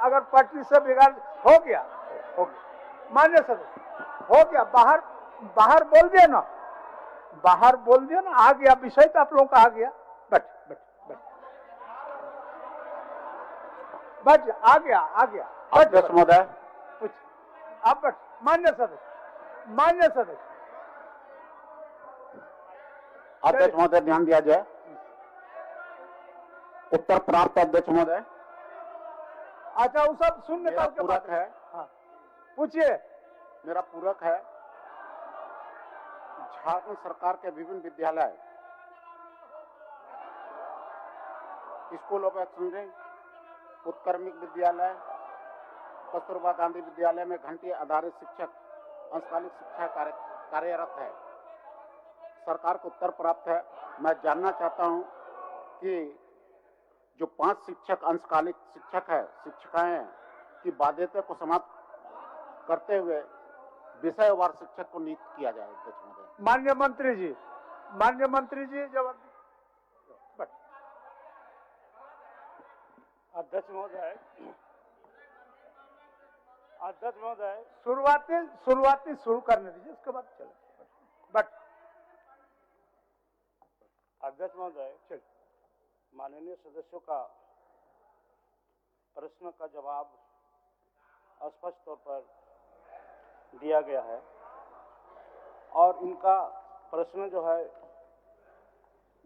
अगर पटरी से बिगाड़ हो गया, मान्य सदस्य हो गया, बाहर बोल दिया ना, बाहर बोल दिया ना, आ गया विषय तो आप लोगों का आ गया। बट आ गया अध्यक्ष महोदय, कुछ आप बट मान्य सदस्य अध्यक्ष महोदय ध्यान दिया जाए। उत्तर प्राप्त अध्यक्ष महोदय। अच्छा वो सब शून्य काल के पूरक है। हाँ पूछिए। मेरा पूरक है, झारखंड सरकार के विभिन्न विद्यालय, स्कूल ऑफ एक्सलेंस, उत्क्रमिक विद्यालय, कस्तूरबा गांधी विद्यालय में घंटी आधारित शिक्षक अंशकालिक शिक्षा कार्यरत है। सरकार को उत्तर प्राप्त है। मैं जानना चाहता हूं कि जो 5 शिक्षक अंशकालिक शिक्षिकाएं हैं की बाध्यता को समाप्त करते हुए विषयवार शिक्षक को नियुक्त किया जाए। अध्यक्ष महोदय। माननीय मंत्री जी जवाब। अध्यक्ष महोदय, शुरुआती शुरू करने दीजिए, उसके बाद चले। बट अध्यक्ष महोदय, माननीय सदस्यों का प्रश्न का जवाब स्पष्ट तौर पर दिया गया है और इनका प्रश्न जो है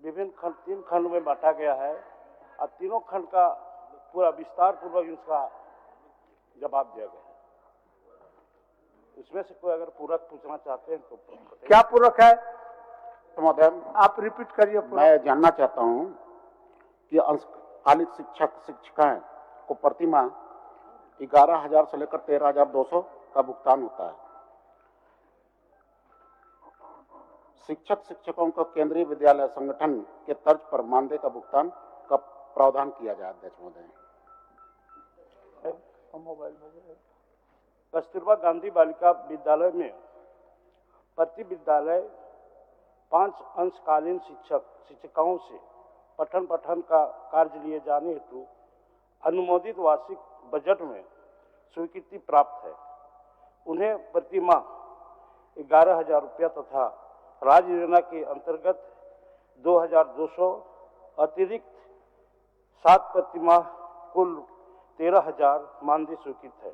विभिन्न 3 खंड में बांटा गया है और तीनों खंड का पूरा विस्तार पूर्वक इसका जवाब दिया गया है। उसमें से कोई अगर पूरक पूछना चाहते हैं तो क्या पूरक है महोदय? आप रिपीट करिए। मैं जानना चाहता हूं कि अंशकालिक शिक्षिकाएं को प्रतिमाह 11,000 से लेकर 13,200 का भुगतान होता है। शिक्षकों को केंद्रीय विद्यालय संगठन के तर्ज पर मानदेय का भुगतान का प्रावधान किया जाए। अध्यक्ष महोदय। कस्तूरबा गांधी बालिका विद्यालय में प्रति विद्यालय 5 अंशकालीन शिक्षिकाओं से पठन का कार्य लिए जाने हेतु अनुमोदित वार्षिक बजट में स्वीकृति प्राप्त है। उन्हें प्रति माह 11,000 रुपया तथा राज्य योजना के अंतर्गत 2,200 अतिरिक्त 7 प्रति माह कुल 13,000 मानदेय स्वीकृत है।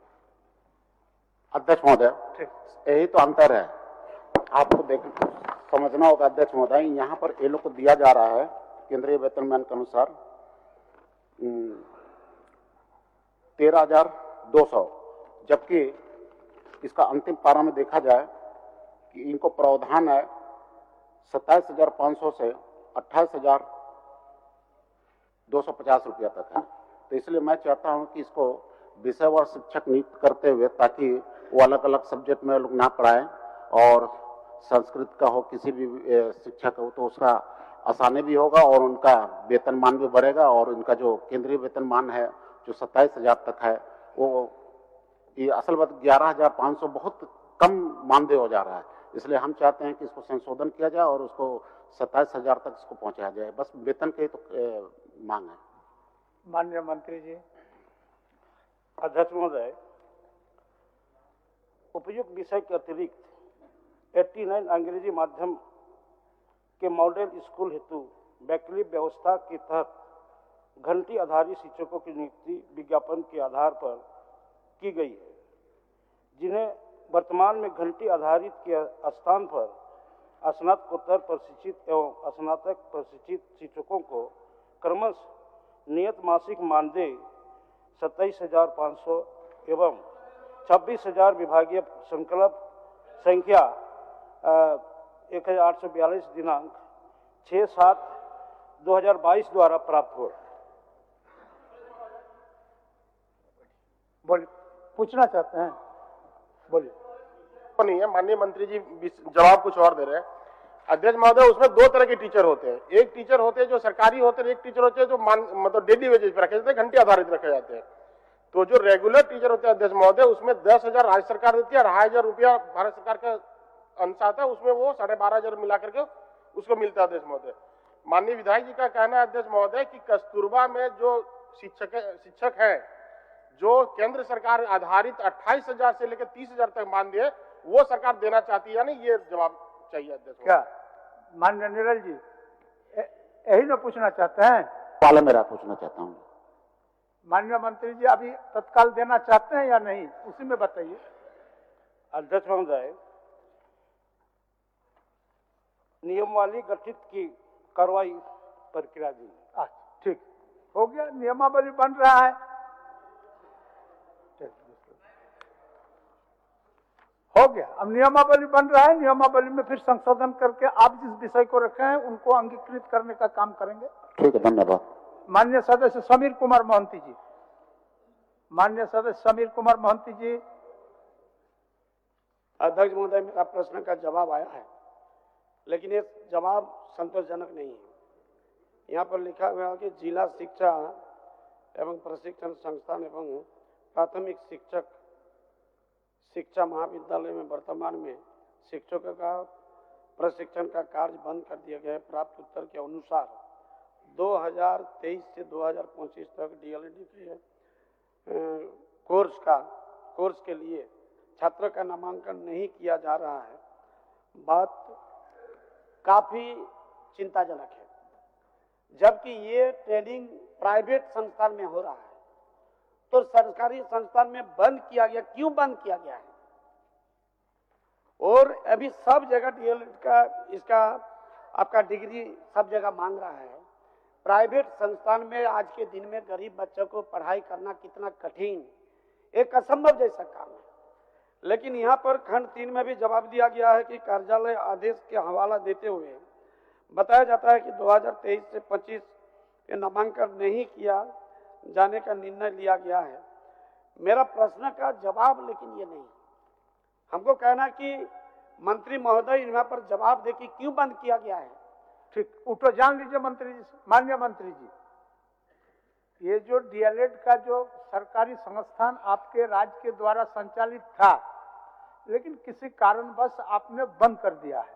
अध्यक्ष महोदय, यही तो अंतर है, आपको समझना होगा। अध्यक्ष महोदय, यहाँ पर ये लोग को दिया जा रहा है केंद्रीय वेतनमान के अनुसार 13,200, जबकि इसका अंतिम पारा में देखा जाए कि इनको प्रावधान है 27,500 से 28,250 रुपया तक है। तो इसलिए मैं चाहता हूं कि इसको विषयवार शिक्षक नियुक्त करते हुए, ताकि वो अलग अलग सब्जेक्ट में लोग ना पढ़ाएं और संस्कृत का हो, किसी भी शिक्षक हो तो उसका आसानी भी होगा और उनका वेतनमान भी बढ़ेगा और उनका जो केंद्रीय वेतनमान है जो 27,000 तक है, वो ये असल बात 11,500 बहुत कम मानदेय हो जा रहा है। इसलिए हम चाहते हैं कि इसको संशोधन किया जाए और उसको 27,000 तक इसको पहुंचाया जाए। बस वेतन की तो मांग है। माननीय मंत्री जी। अध्यक्ष महोदय, उपयुक्त विषय के अतिरिक्त 89 अंग्रेजी माध्यम के मॉडल स्कूल हेतु वैकल्पिक व्यवस्था के तहत घंटी आधारित शिक्षकों की नियुक्ति विज्ञापन के आधार पर की गई है, जिन्हें वर्तमान में घंटी आधारित के स्थान पर स्नातकोत्तर प्रशिक्षित एवं स्नातक प्रशिक्षित शिक्षकों को क्रमशः नियत मासिक मानदेय 27,500 एवं 26,000 विभागीय संकल्प संख्या 1842 दिनांक 6/7/2022 द्वारा प्राप्त हो। बोलिए, पूछना चाहते हैं, बोलिए। नहीं है, माननीय मंत्री जी जवाब कुछ और दे रहे हैं। अध्यक्ष महोदय, उसमें 2 तरह के टीचर होते हैं। एक टीचर होते हैं जो सरकारी होते हैं, एक टीचर होते हैं जो मतलब डेली वेजेस पे रखे जाते हैं, घंटे आधारित रखे जाते हैं। तो जो रेगुलर टीचर होते हैं अध्यक्ष महोदय, उसमें 10,000 राज्य सरकार देती है, 2,500 रुपया भारत सरकार का अंश आता है, उसमें वो 12,500 मिला करके उसको मिलता है। अध्यक्ष महोदय, माननीय विधायक जी का कहना है अध्यक्ष महोदय कि कस्तूरबा में जो शिक्षक हैं जो केंद्र सरकार आधारित 28,000 से लेकर 30,000 तक मानदेय वो सरकार देना चाहती है, यानी ये जवाब चाहिए अध्यक्ष। क्या माननीय नीरज जी यही ना पूछना चाहते हैं? सवाल मेरा पूछना चाहता हूँ। माननीय मंत्री जी अभी तत्काल देना चाहते हैं या नहीं, उसी में बताइए। अध्यक्ष महोदय, नियमावली गठित की कार्रवाई प्रक्रिया दी। ठीक हो गया, नियमावली बन रहा है। हो गया, अब नियमावली बन रहा है, नियमावली में फिर संशोधन करके आप जिस विषय को रखे हैं उनको अंगीकृत करने का काम करेंगे। ठीक है, धन्यवाद। माननीय सदस्य समीर कुमार मोहंती जी। माननीय सदस्य समीर कुमार मोहंती जी। अध्यक्ष महोदय, मेरा प्रश्न का जवाब आया है, लेकिन ये जवाब संतोषजनक नहीं है। यहाँ पर लिखा हुआ है कि जिला शिक्षा एवं प्रशिक्षण संस्थान एवं प्राथमिक शिक्षक शिक्षा महाविद्यालय में वर्तमान में शिक्षकों का प्रशिक्षण का कार्य बंद कर दिया गया है। प्राप्त उत्तर के अनुसार 2023 से 2025 तक डीएलएड के कोर्स के लिए छात्रों का नामांकन नहीं किया जा रहा है। बात काफी चिंताजनक है, जबकि ये ट्रेनिंग प्राइवेट संस्थान में हो रहा है, तो सरकारी संस्थान में बंद किया गया। क्यों बंद किया गया है? और अभी सब जगह डीएलएड का इसका आपका डिग्री सब जगह मांग रहा है। प्राइवेट संस्थान में आज के दिन में गरीब बच्चों को पढ़ाई करना कितना कठिन, एक असंभव जैसा काम है। लेकिन यहाँ पर खंड 3 में भी जवाब दिया गया है कि कार्यालय आदेश के हवाला देते हुए बताया जाता है कि 2023 से 25 के नामांकन नहीं किया जाने का निर्णय लिया गया है। मेरा प्रश्न का जवाब लेकिन ये नहीं, हमको कहना कि मंत्री महोदय यहाँ पर जवाब दे कि क्यों बंद किया गया है। ठीक, उठो जान लीजिए मंत्री जी। माननीय मंत्री जी, ये जो डीएलएड का जो सरकारी संस्थान आपके राज्य के द्वारा संचालित था, लेकिन किसी कारणवश आपने बंद कर दिया है,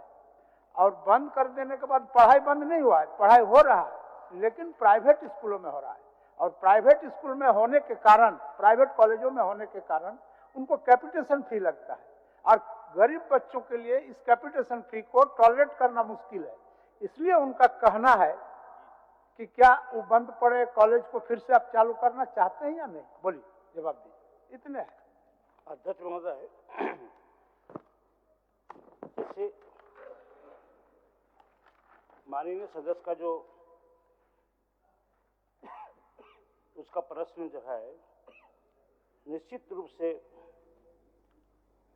और बंद कर देने के बाद पढ़ाई बंद नहीं हुआ है, पढ़ाई हो रहा है, लेकिन प्राइवेट स्कूलों में हो रहा है। और प्राइवेट स्कूल में होने के कारण, प्राइवेट कॉलेजों में होने के कारण उनको कैपिटेशन फी लगता है, और गरीब बच्चों के लिए इस कैपिटेशन फी को टॉलरेट करना मुश्किल है। इसलिए उनका कहना है कि क्या वो बंद पड़े कॉलेज को फिर से आप चालू करना चाहते हैं या नहीं? बोलिए, जवाब दीजिए। इतने है अध्यक्ष महोदय, जैसे माननीय सदस्य का जो उसका प्रश्न जो है, निश्चित रूप से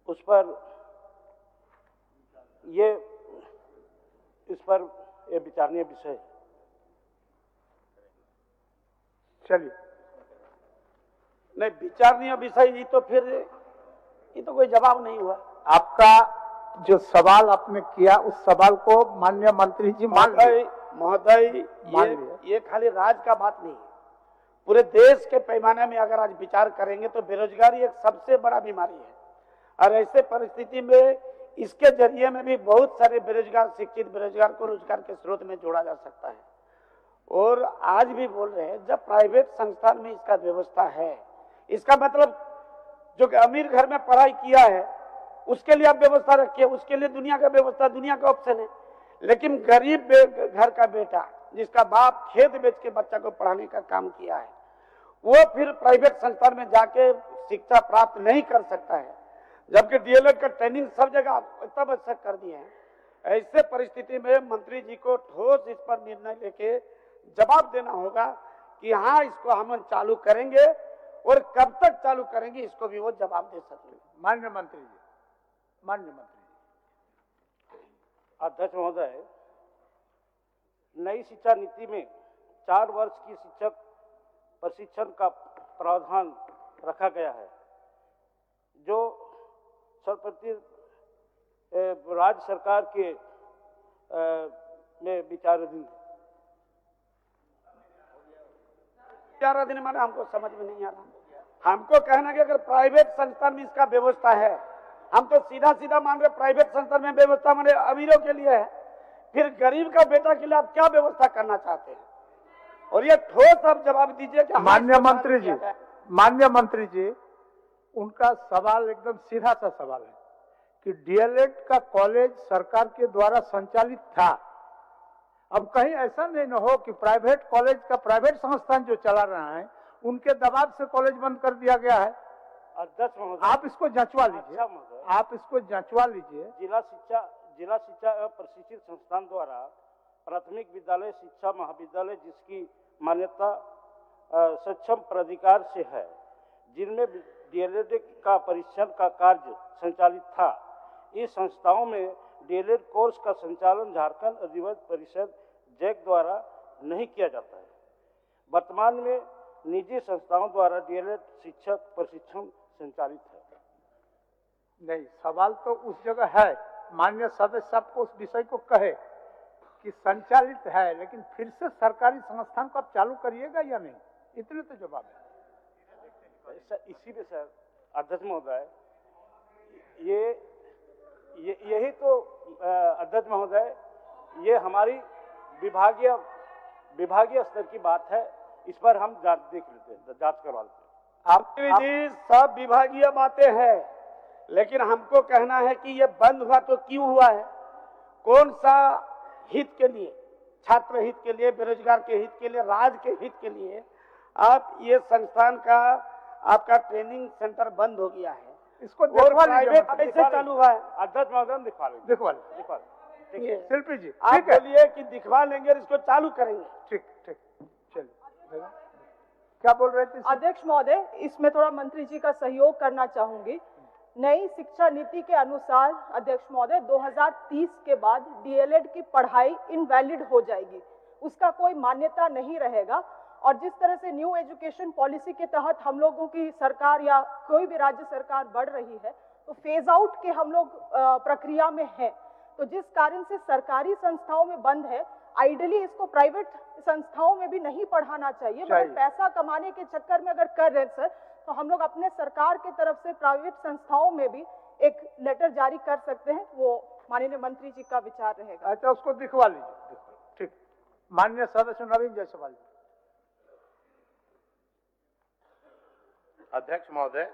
उस पर इस पर ये विचारणीय विषय है। चलिए, नहीं विचारणीय विषय ही तो फिर ये तो कोई जवाब नहीं हुआ। आपका जो सवाल आपने किया उस सवाल को माननीय मंत्री जी महोदय ये खाली राज्य का बात नहीं है, पूरे देश के पैमाने में अगर आज विचार करेंगे तो बेरोजगारी एक सबसे बड़ा बीमारी है। और ऐसे परिस्थिति में इसके जरिए में भी बहुत सारे बेरोजगार शिक्षित बेरोजगार को रोजगार के स्रोत में जोड़ा जा सकता है। और आज भी बोल रहे हैं, जब प्राइवेट संस्थान में इसका व्यवस्था है, इसका मतलब जो अमीर घर में पढ़ाई किया है उसके लिए आप व्यवस्था रखिए, उसके लिए दुनिया का व्यवस्था, दुनिया का ऑप्शन है। लेकिन गरीब घर का बेटा जिसका बाप खेत बेच के बच्चा को पढ़ाने का काम किया है, वो फिर प्राइवेट संस्थान में जाके शिक्षा प्राप्त नहीं कर सकता है, जबकि डीएलएड का ट्रेनिंग सब जगह इतना आवश्यक कर दिए हैं। ऐसे परिस्थिति में मंत्री जी को ठोस इस पर निर्णय लेके जवाब देना होगा कि हाँ, इसको हम चालू करेंगे और कब तक चालू करेंगे, इसको भी वो जवाब दे सकते। माननीय मंत्री जी, माननीय मंत्री जी। अध्यक्ष महोदय, नई शिक्षा नीति में 4 वर्ष की शिक्षक प्रशिक्षण का प्रावधान रखा गया है, जो सर्वप्रति राज्य सरकार के में विचाराधीन है। विचाराधीन माने हमको समझ में नहीं आ रहा। हमको कहना कि अगर प्राइवेट संस्थान में इसका व्यवस्था है, हम तो सीधा सीधा मान रहे प्राइवेट संस्थान में व्यवस्था माने अमीरों के लिए है, फिर गरीब का बेटा के लिए आप क्या व्यवस्था करना चाहते हैं? और ये ठोस आप जवाब दीजिए कि माननीय मंत्री जी, माननीय मंत्री जी, उनका सवाल एकदम सीधा सा सवाल है कि डीएलएड का कॉलेज सरकार के द्वारा संचालित था। अब कहीं ऐसा नहीं न हो कि प्राइवेट कॉलेज का प्राइवेट संस्थान जो चला रहा है उनके दबाव से कॉलेज बंद कर दिया गया है। अध्यक्ष महोदय, आप इसको जांचवा लीजिए, अच्छा महोदय, आप इसको जांचवा लीजिए। जिला शिक्षा एवं प्रशिक्षित संस्थान द्वारा प्राथमिक विद्यालय शिक्षा महाविद्यालय जिसकी मान्यता सक्षम प्राधिकार से है, जिनमें डीएलएड का परीक्षण का कार्य संचालित था, इस संस्थाओं में डीएलएड कोर्स का संचालन झारखंड अधिवक्ता परिषद जैक द्वारा नहीं किया जाता है। वर्तमान में निजी संस्थाओं द्वारा डीएलएड शिक्षक प्रशिक्षण संचालित है। नहीं, सवाल तो उस जगह है, माननीय सदस्य साहब को उस विषय को कहे कि संचालित है, लेकिन फिर से सरकारी संस्थान को आप चालू करिएगा या नहीं, इतने तो जवाब है। इसीलिए सर अध्यक्ष महोदय, यही तो अध्यक्ष महोदय, ये हमारी विभागीय स्तर की बात है, इस पर हम जांच देख लेते हैं, जांच करवा लेते हैं। आप जी सब विभागीय बातें हैं, लेकिन हमको कहना है कि ये बंद हुआ तो क्यों हुआ है, कौन सा हित के लिए, छात्र हित के लिए, बेरोजगार के हित के लिए, राज्य के हित के लिए आप ये संस्थान का आपका ट्रेनिंग सेंटर बंद हो गया है, इसको प्राइवेट कैसे चालू हुआ है? अध्यक्ष महोदय दिखवा लीजिए। शिल्पी जी आप बोलिए कि दिखवा लेंगे, इसको चालू करेंगे। ठीक ठीक, चलिए। क्या बोल रहे थे अध्यक्ष महोदय? इसमें थोड़ा मंत्री जी का सहयोग करना चाहूंगी। नई शिक्षा नीति के अनुसार अध्यक्ष महोदय 2030 के बाद डीएलएड की पढ़ाई इनवैलिड हो जाएगी, उसका कोई मान्यता नहीं रहेगा। और जिस तरह से न्यू एजुकेशन पॉलिसी के तहत हम लोगों की सरकार या कोई भी राज्य सरकार बढ़ रही है, तो फेज आउट के हम लोग प्रक्रिया में हैं, तो जिस कारण से सरकारी संस्थाओं में बंद है, आइडियली इसको प्राइवेट संस्थाओं में भी नहीं पढ़ाना चाहिए, मगर पैसा कमाने के चक्कर में अगर कर रहे हैं सर, तो हम लोग अपने सरकार की तरफ से प्राइवेट संस्थाओं में भी एक लेटर जारी कर सकते हैं, वो माननीय मंत्री जी का विचार रहेगा। अच्छा, उसको दिखवा लीजिए। ठीक, माननीय सदस्य नवीन जायसवाल। अध्यक्ष महोदय,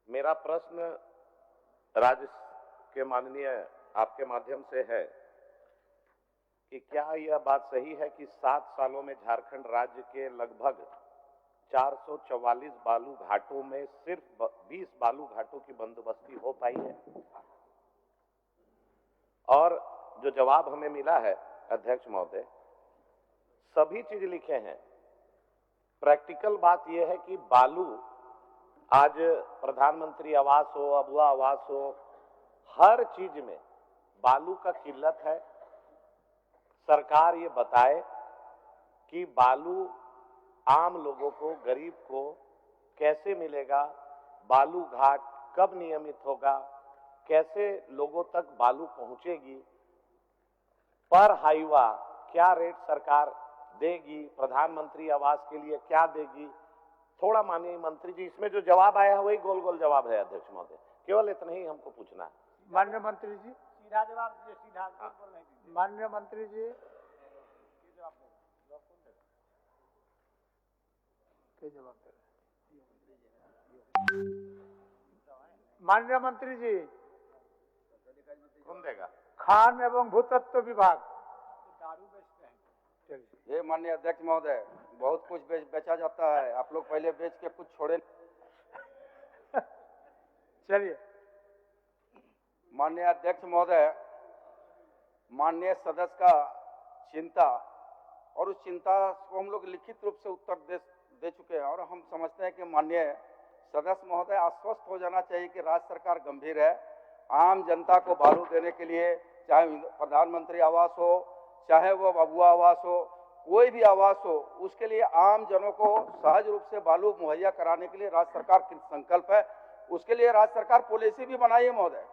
मेरा प्रश्न राज्य के माननीय आपके माध्यम से है कि क्या यह बात सही है कि 7 सालों में झारखंड राज्य के लगभग 444 बालू घाटों में सिर्फ 20 बालू घाटों की बंदोबस्ती हो पाई है? और जो जवाब हमें मिला है अध्यक्ष महोदय, सभी चीज लिखे हैं। प्रैक्टिकल बात यह है कि बालू आज प्रधानमंत्री आवास हो, अबुआ आवास हो, हर चीज में बालू का किल्लत है। सरकार ये बताए कि बालू आम लोगों को, गरीब को कैसे मिलेगा, बालू घाट कब नियमित होगा, कैसे लोगों तक बालू पहुंचेगी, पर हाईवा क्या रेट सरकार देगी, प्रधानमंत्री आवास के लिए क्या देगी, थोड़ा मानिए मंत्री जी, इसमें जो जवाब आया है वही गोल गोल जवाब है अध्यक्ष महोदय, केवल इतना ही हमको पूछना है। माननीय मंत्री जी सीधा जवाब दीजिए, सीधा बोल नहीं दीजिए। माननीय मंत्री जी जवाब दे रहे। माननीय मंत्री जी, कौन देगा? खान एवं भूतत्व विभाग। दारू बेचते हैं। चलिए। ये माननीय अध्यक्ष महोदय, बहुत कुछ बेचा जाता है, आप लोग पहले बेच के कुछ छोड़े। चलिए। माननीय अध्यक्ष महोदय, माननीय सदस्य का चिंता, और उस चिंता को हम लोग लिखित रूप से उत्तर दे चुके हैं, और हम समझते हैं कि माननीय सदस्य महोदय आश्वस्त हो जाना चाहिए कि राज्य सरकार गंभीर है। आम जनता को बालू देने के लिए, चाहे प्रधानमंत्री आवास हो, चाहे वो अबुआ आवास हो, कोई भी आवास हो, उसके लिए आम जनों को सहज रूप से बालू मुहैया कराने के लिए राज्य सरकार की संकल्प है। उसके लिए राज्य सरकार पॉलिसी भी बनाई है महोदय।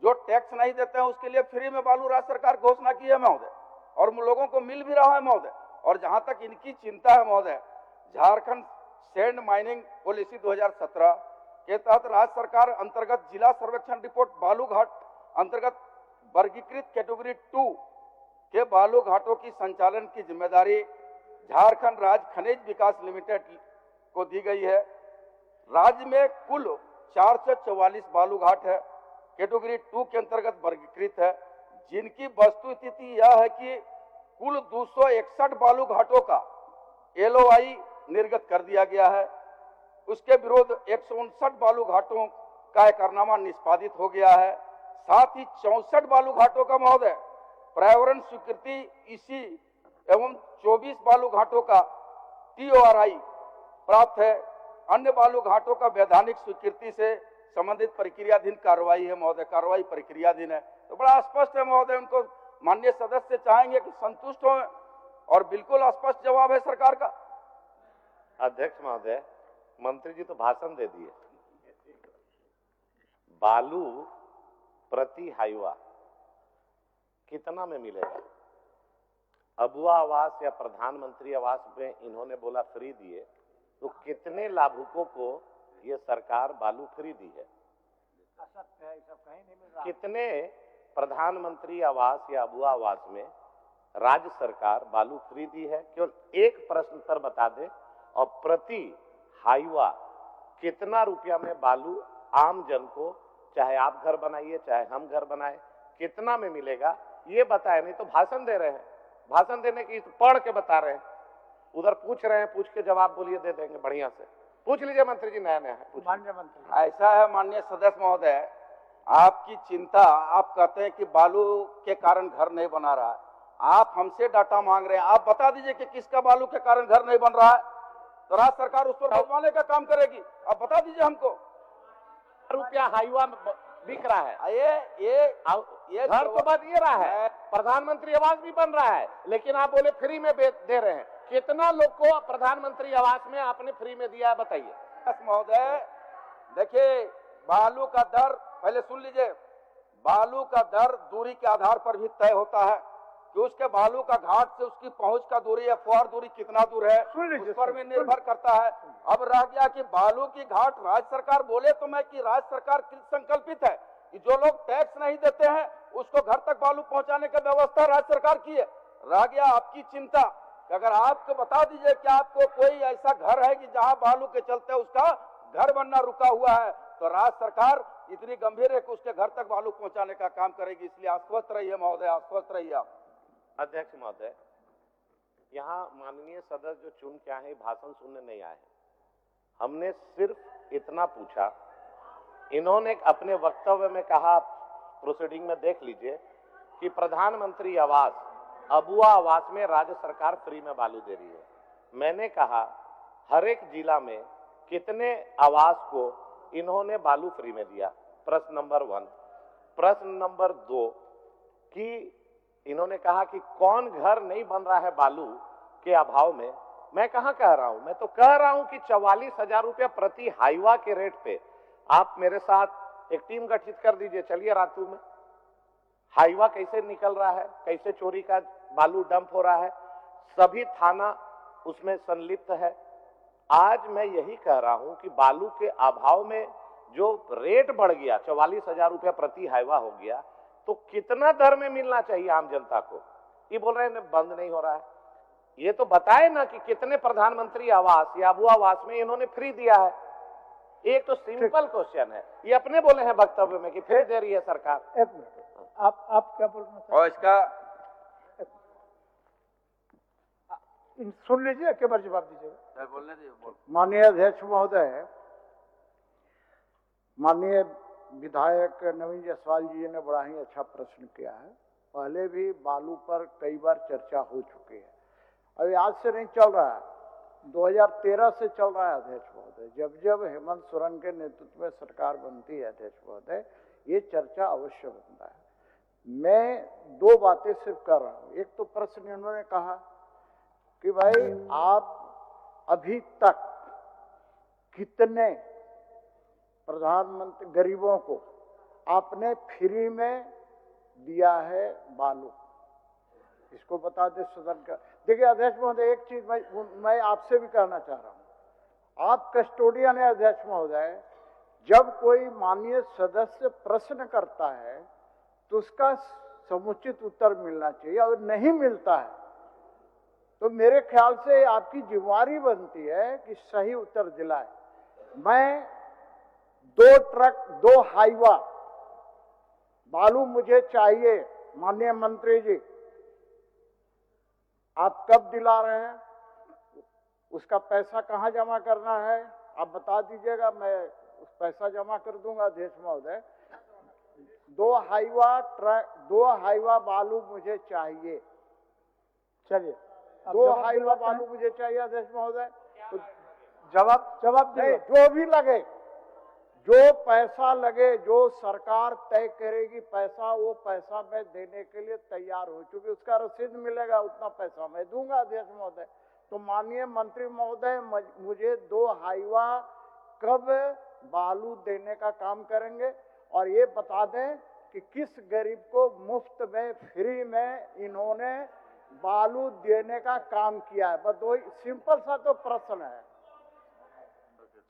जो टैक्स नहीं देते हैं उसके लिए फ्री में बालू राज्य सरकार घोषणा की है महोदय, और लोगों को मिल भी रहा है महोदय। और जहां तक इनकी चिंता है महोदय, झारखंड सैंड माइनिंग पॉलिसी 2017 के तहत राज्य सरकार अंतर्गत जिला सर्वेक्षण रिपोर्ट बालू घाट अंतर्गत वर्गीकृत कैटेगरी 2 के बालू घाटों की संचालन की जिम्मेदारी झारखंड राज्य खनिज विकास लिमिटेड को दी गई है। राज्य में कुल 444 बालू घाट है, कैटेगरी 2 के अंतर्गत वर्गीकृत है, जिनकी वस्तु स्थिति यह है कि कुल 261 बालू घाटों का LOI निर्गत कर दिया गया है। उसके विरुद्ध 159 बालू घाटों का एकरारनामा निष्पादित हो गया है। साथ ही 64 बालू घाटों का महोदय पर्यावरण स्वीकृति इसी एवं 24 बालू घाटों का TORI प्राप्त है। अन्य बालू घाटों का वैधानिक स्वीकृति से संबंधित प्रक्रियाधीन कार्रवाई है महोदय, कार्रवाई प्रक्रियाधीन है। तो बड़ा स्पष्ट है महोदय, उनको माननीय सदस्य चाहेंगे कि संतुष्ट हो और बिल्कुल स्पष्ट जवाब है सरकार का। अध्यक्ष महोदय, मंत्री जी तो भाषण दे दिए। बालू प्रति हाईवा कितना में मिलेगा? अबुआ आवास या प्रधानमंत्री आवास में इन्होंने बोला फ्री दिए, तो कितने लाभुकों को ये सरकार बालू फ्री दी है? कितने प्रधानमंत्री आवास या अबुआ आवास में राज्य सरकार बालू फ्री दी है? केवल एक प्रश्न पर बता दे, और प्रति हाईवा कितना रुपया में बालू आम जन को, चाहे आप घर बनाइए चाहे हम घर बनाए, कितना में मिलेगा ये बताए। नहीं तो भाषण दे रहे हैं, भाषण देने की पढ़ के बता रहे हैं, उधर पूछ रहे हैं, पूछ के जवाब बोलिए दे देंगे। बढ़िया से पूछ लीजिए मंत्री जी, नया नया है। माननीय मंत्री, ऐसा है माननीय सदस्य महोदय, आपकी चिंता, आप कहते हैं कि बालू के कारण घर नहीं बना रहा है, आप हमसे डाटा मांग रहे हैं, आप बता दीजिए कि किसका बालू के कारण घर नहीं बन रहा है, तो राज्य सरकार उस पर भजवाने का काम करेगी। आप बता दीजिए हमको। रुपया हाईवा बिक रहा है, ये घर तो बन ये रहा है, प्रधानमंत्री आवास भी बन रहा है, लेकिन आप बोले फ्री में दे रहे हैं। कितना लोग को प्रधानमंत्री आवास में आपने फ्री में दिया है बताइए। महोदय देखिए, बालू का दर पहले सुन लीजिए, बालू का दर दूरी के आधार पर भी तय होता है कि उसके बालू का घाट से उसकी पहुंच का दूरी या फुहार दूरी कितना दूर है, उस पर भी निर्भर करता है। अब रह गया कि बालू की घाट राज्य सरकार बोले तो मैं कि राज्य सरकार संकल्पित है कि जो लोग टैक्स नहीं देते हैं उसको घर तक बालू पहुंचाने की व्यवस्था राज्य सरकार की है। रह गया आपकी चिंता कि अगर आपको बता दीजिए कि आपको कोई ऐसा घर है कि जहां बालू के चलते उसका घर बनना रुका हुआ है, तो राज्य सरकार इतनी गंभीर है कि उसके घर तक बालू पहुंचाने का काम करेगी। इसलिए आश्वस्त रहिए महोदय, आश्वस्त रहिए आप। अध्यक्ष महोदय, यहाँ माननीय सदस्य जो चुन के आए भाषण सुनने नहीं आए, हमने सिर्फ इतना पूछा। इन्होंने अपने वक्तव्य में कहा, प्रोसीडिंग में देख लीजिए, कि प्रधानमंत्री आवास, अबुआ आवास में राज्य सरकार फ्री में बालू दे रही है। मैंने कहा हर एक जिला में कितने आवास को इन्होंने बालू फ्री में दिया, प्रश्न नंबर 1। प्रश्न नंबर 2 कि इन्होंने कहा कि कौन घर नहीं बन रहा है बालू के अभाव में। मैं कहां कह रहा हूं, मैं तो कह रहा हूं कि 44,000 रुपया प्रति हाईवा के रेट पे आप मेरे साथ एक टीम गठित कर दीजिए, चलिए रातू में हाईवा कैसे निकल रहा है, कैसे चोरी का बालू डंप हो रहा है, सभी थाना उसमें संलिप्त है। आज मैं यही कह रहा हूं कि बालू के अभाव में जो रेट बढ़ गया, 44,000 रुपया प्रति हाईवा हो गया, तो कितना दर में मिलना चाहिए आम जनता को? ये बोल रहे हैं बंद नहीं हो रहा है। ये तो बताए ना कि कितने प्रधानमंत्री आवास या अबुआ आवास में इन्होंने फ्री दिया है। एक तो सिंपल क्वेश्चन है, ये अपने बोले हैं वक्तव्य में कि फ्री दे रही है सरकार। एक मिनट, आप क्या बोलना चाहते हैं? और इसका सुन लीजिए, एक बार जवाब दीजिएगा। बोलने दीजिए। माननीय अध्यक्ष महोदय, माननीय विधायक नवीन जायसवाल जी ने बड़ा ही अच्छा प्रश्न किया है। पहले भी बालू पर कई बार चर्चा हो चुकी है, अभी आज से नहीं चल रहा है, 2013 से चल रहा है अध्यक्ष महोदय। जब जब हेमंत सोरेन के नेतृत्व में सरकार बनती है अध्यक्ष महोदय, ये चर्चा अवश्य बनता है। मैं 2 बातें सिर्फ कर रहा हूँ। एक तो प्रश्न इन्होंने कहा कि भाई आप अभी तक कितने प्रधानमंत्री गरीबों को आपने फ्री में दिया है बालू, इसको बता दे सदन का। देखिए अध्यक्ष महोदय, एक चीज मैं आपसे भी कहना चाह रहा हूं, आप कस्टोडियन है अध्यक्ष महोदय। जब कोई माननीय सदस्य प्रश्न करता है तो उसका समुचित उत्तर मिलना चाहिए, और नहीं मिलता है तो मेरे ख्याल से आपकी जिम्मेवारी बनती है कि सही उत्तर दिलाए। मैं 2 ट्रक 2 हाईवा बालू मुझे चाहिए, माननीय मंत्री जी, आप कब दिला रहे हैं? उसका पैसा कहाँ जमा करना है आप बता दीजिएगा, मैं उस पैसा जमा कर दूंगा। अध्यक्ष महोदय, 2 हाईवा बालू मुझे चाहिए। चलिए, 2 हाईवा बालू मुझे चाहिए अध्यक्ष महोदय। तो जवाब नहीं, जो भी लगे, जो पैसा लगे, जो सरकार तय करेगी पैसा, वो पैसा मैं देने के लिए तैयार हो चुकी। उसका रसीद मिलेगा, उतना पैसा मैं दूंगा अध्यक्ष महोदय। तो माननीय मंत्री महोदय, मुझे 2 हाईवा कब बालू देने का काम करेंगे, और ये बता दें कि किस गरीब को मुफ्त में, फ्री में इन्होंने बालू देने का काम किया है। बस 2 सिंपल सा तो प्रश्न है।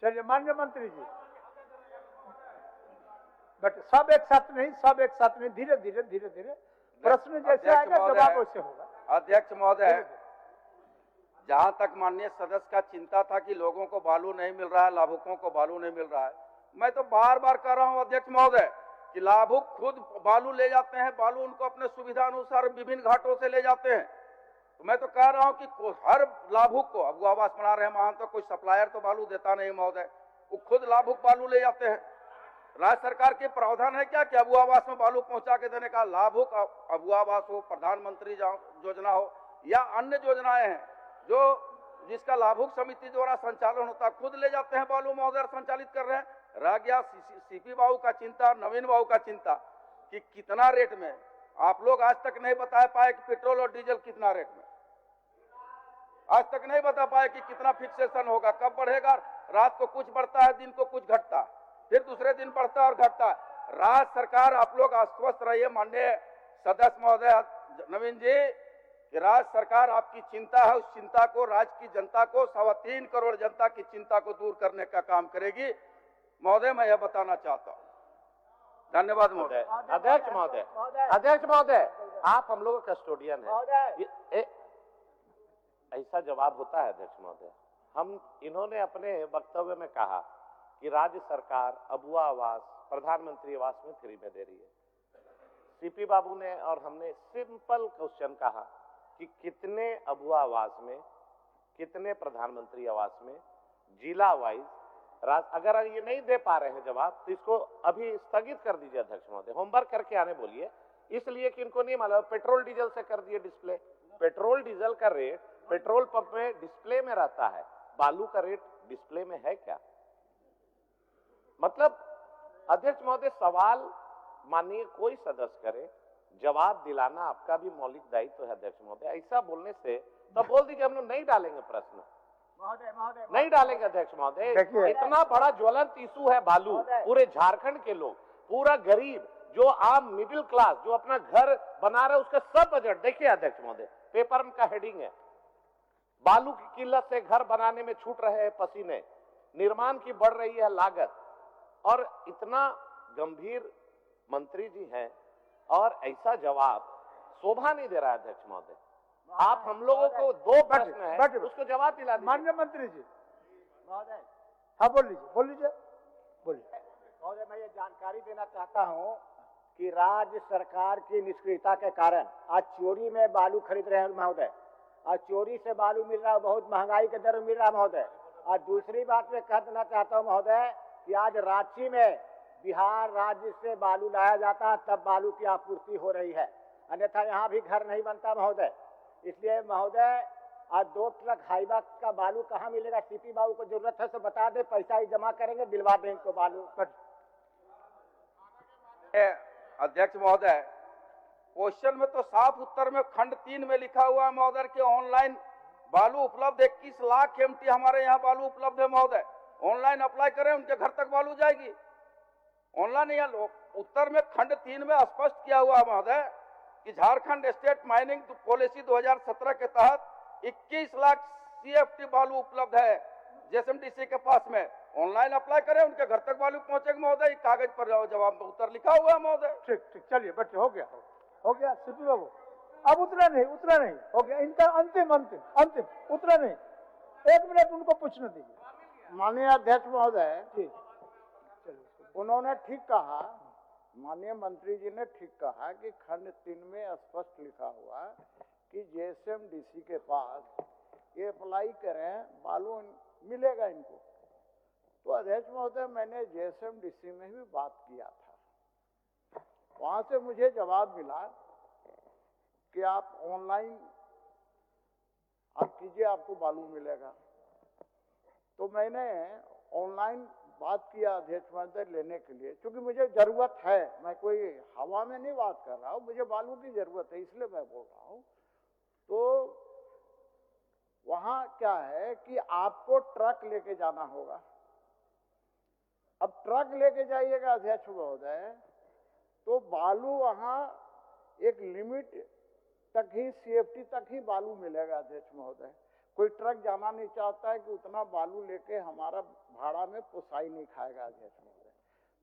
चलिए माननीय मंत्री जी, बट सब एक साथ नहीं, धीरे धीरे प्रश्न जैसे आएगा जवाब वैसे होगा। अध्यक्ष महोदय, जहां तक माननीय सदस्य का चिंता था कि लोगों को बालू नहीं मिल रहा है, लाभुकों को बालू नहीं मिल रहा है, मैं तो बार बार कह रहा हूं अध्यक्ष महोदय कि लाभुक खुद बालू ले जाते हैं, बालू उनको अपने सुविधा अनुसार विभिन्न घाटों से ले जाते हैं। तो मैं तो कह रहा हूं कि हर लाभुक को, अब वो आवास बना रहे हैं वहां तो कोई सप्लायर तो बालू देता नहीं महोदय, वो खुद लाभुक बालू ले जाते हैं। राज्य सरकार के प्रावधान है क्या कि अबू आवास में बालू पहुंचा के देने का? लाभुक अबू आवास हो, प्रधानमंत्री योजना हो या अन्य योजनाएं हैं जो जिसका लाभुक समिति द्वारा संचालन होता, खुद ले जाते हैं बालू महोदय, संचालित कर रहे हैं। रह गया सीपी बाबू का चिंता, नवीन बाबू का चिंता कि कितना रेट में, आप लोग आज तक नहीं बता पाए कि पेट्रोल और डीजल कितना रेट में, आज तक नहीं बता पाए कि कितना फिक्सेशन होगा, कब बढ़ेगा। रात को कुछ बढ़ता है, दिन को कुछ घटता है, फिर दूसरे दिन बढ़ता है और घटता है। राज्य सरकार, आप लोग आश्वस्त रहिए माननीय सदस्य महोदय नवीन जी कि राज्य सरकार आपकी चिंता है, उस चिंता को, राज्य की जनता को, 3.25 करोड़ जनता की चिंता को दूर करने का काम करेगी महोदय, मैं यह बताना चाहता हूँ। धन्यवाद महोदय। अध्यक्ष महोदय, आप हम लोगों का कस्टोडियन है, ऐसा जवाब होता है अध्यक्ष महोदय। इन्होंने अपने वक्तव्य में कहा कि राज्य सरकार अबुआ आवास, प्रधानमंत्री आवास में फ्री में दे रही है। सीपी बाबू ने और हमने सिंपल क्वेश्चन कहा कि कितने अबुआ आवास में, कितने प्रधानमंत्री आवास में, जिला वाइज। अगर ये नहीं दे पा रहे हैं जवाब तो इसको अभी स्थगित कर दीजिए अध्यक्ष महोदय, होमवर्क करके आने बोलिए, इसलिए कि इनको नहीं मालूम। पेट्रोल डीजल से कर दिए डिस्प्ले, पेट्रोल डीजल का रेट पेट्रोल पंप में डिस्प्ले में रहता है, बालू का रेट डिस्प्ले में है क्या? मतलब अध्यक्ष महोदय, सवाल माननीय कोई सदस्य करे, जवाब दिलाना आपका भी मौलिक दायित्व है अध्यक्ष महोदय। ऐसा बोलने से तो बोल दीजिए हम लोग नहीं डालेंगे प्रश्न, नहीं डालेंगे अध्यक्ष महोदय। इतना बड़ा ज्वलंत इशू है बालू, पूरे झारखंड के लोग, पूरा गरीब, जो आम मिडिल क्लास, जो अपना घर बना रहे, उसका सब बजट देखिए अध्यक्ष महोदय, पेपर का हेडिंग है, बालू की किल्लत से घर बनाने में छूट रहे हैं पसीने, निर्माण की बढ़ रही है लागत, और इतना गंभीर मंत्री जी हैं और ऐसा जवाब शोभा नहीं दे रहा है अध्यक्ष महोदय। आप हम लोगों को 2 प्रश्न है, उसको जवाब दिला दीजिए। माननीय मंत्री जी, महोदय, हाँ बोल लीजिए। महोदय, मैं ये जानकारी देना चाहता हूँ कि राज्य सरकार की निष्क्रियता के कारण आज चोरी में बालू खरीद रहे हैं महोदय, आज चोरी से बालू मिल रहा है, बहुत महंगाई के दर में मिल रहा है महोदय। और दूसरी बात मैं कह देना चाहता हूँ महोदय कि आज रांची में बिहार राज्य से बालू लाया जाता है, तब बालू की आपूर्ति हो रही है, अन्यथा यहाँ भी घर नहीं बनता महोदय। इसलिए महोदय, आज 2 ट्रक हाईवा का बालू कहाँ मिलेगा? सीपी बाबू को जरूरत है तो बता दे, पैसा ही जमा करेंगे, दिलवा दें इनको बालू। अध्यक्ष महोदय, क्वेश्चन में तो साफ उत्तर में खंड 3 में लिखा हुआ है महोदय कि ऑनलाइन बालू उपलब्ध, 21 लाख एमटी हमारे यहाँ बालू उपलब्ध है महोदय। ऑनलाइन अप्लाई करें, उनके घर तक बालू जाएगी। ऑनलाइन यहाँ उत्तर में खंड 3 में स्पष्ट किया हुआ है महोदय कि झारखंड स्टेट माइनिंग पॉलिसी 2017 के तहत 21 लाख सीएफटी बालू उपलब्ध है जेएसएमडीसी के पास में। ऑनलाइन अप्लाई करें, उनके घर तक बालू पहुंचेगा महोदय। कागज पर जवाब उत्तर लिखा हुआ है महोदय। ठीक, चलिए बच्चे, हो गया सीपी बाबू। अब उतना नहीं हो गया इनका अंतिम अंतिम अंतिम उतना नहीं, 1 मिनट उनको पूछने दीजिए। माननीय अध्यक्ष महोदय, जी उन्होंने ठीक कहा, माननीय मंत्री जी ने ठीक कहा कि खंड 3 में स्पष्ट लिखा हुआ कि जेएसएमडीसी के पास ये अप्लाई करें, बालू मिलेगा इनको। तो अध्यक्ष महोदय, मैंने जेएसएमडीसी में भी बात किया था, वहां से मुझे जवाब मिला कि आप ऑनलाइन आप कीजिए, आपको बालू मिलेगा। तो मैंने ऑनलाइन बात किया अध्यक्ष महोदय लेने के लिए, क्योंकि मुझे जरूरत है, मैं कोई हवा में नहीं बात कर रहा हूँ, मुझे बालू की जरूरत है, इसलिए मैं बोल रहा हूँ। तो वहां क्या है कि आपको ट्रक लेके जाना होगा। अब ट्रक लेके जाइएगा अध्यक्ष महोदय, तो बालू वहां एक लिमिट तक ही, सीएफटी तक ही बालू मिलेगा अध्यक्ष महोदय। कोई ट्रक जाना नहीं चाहता है कि उतना बालू लेके हमारा भाड़ा में पुसाई नहीं खाएगा अध्यक्ष महोदय।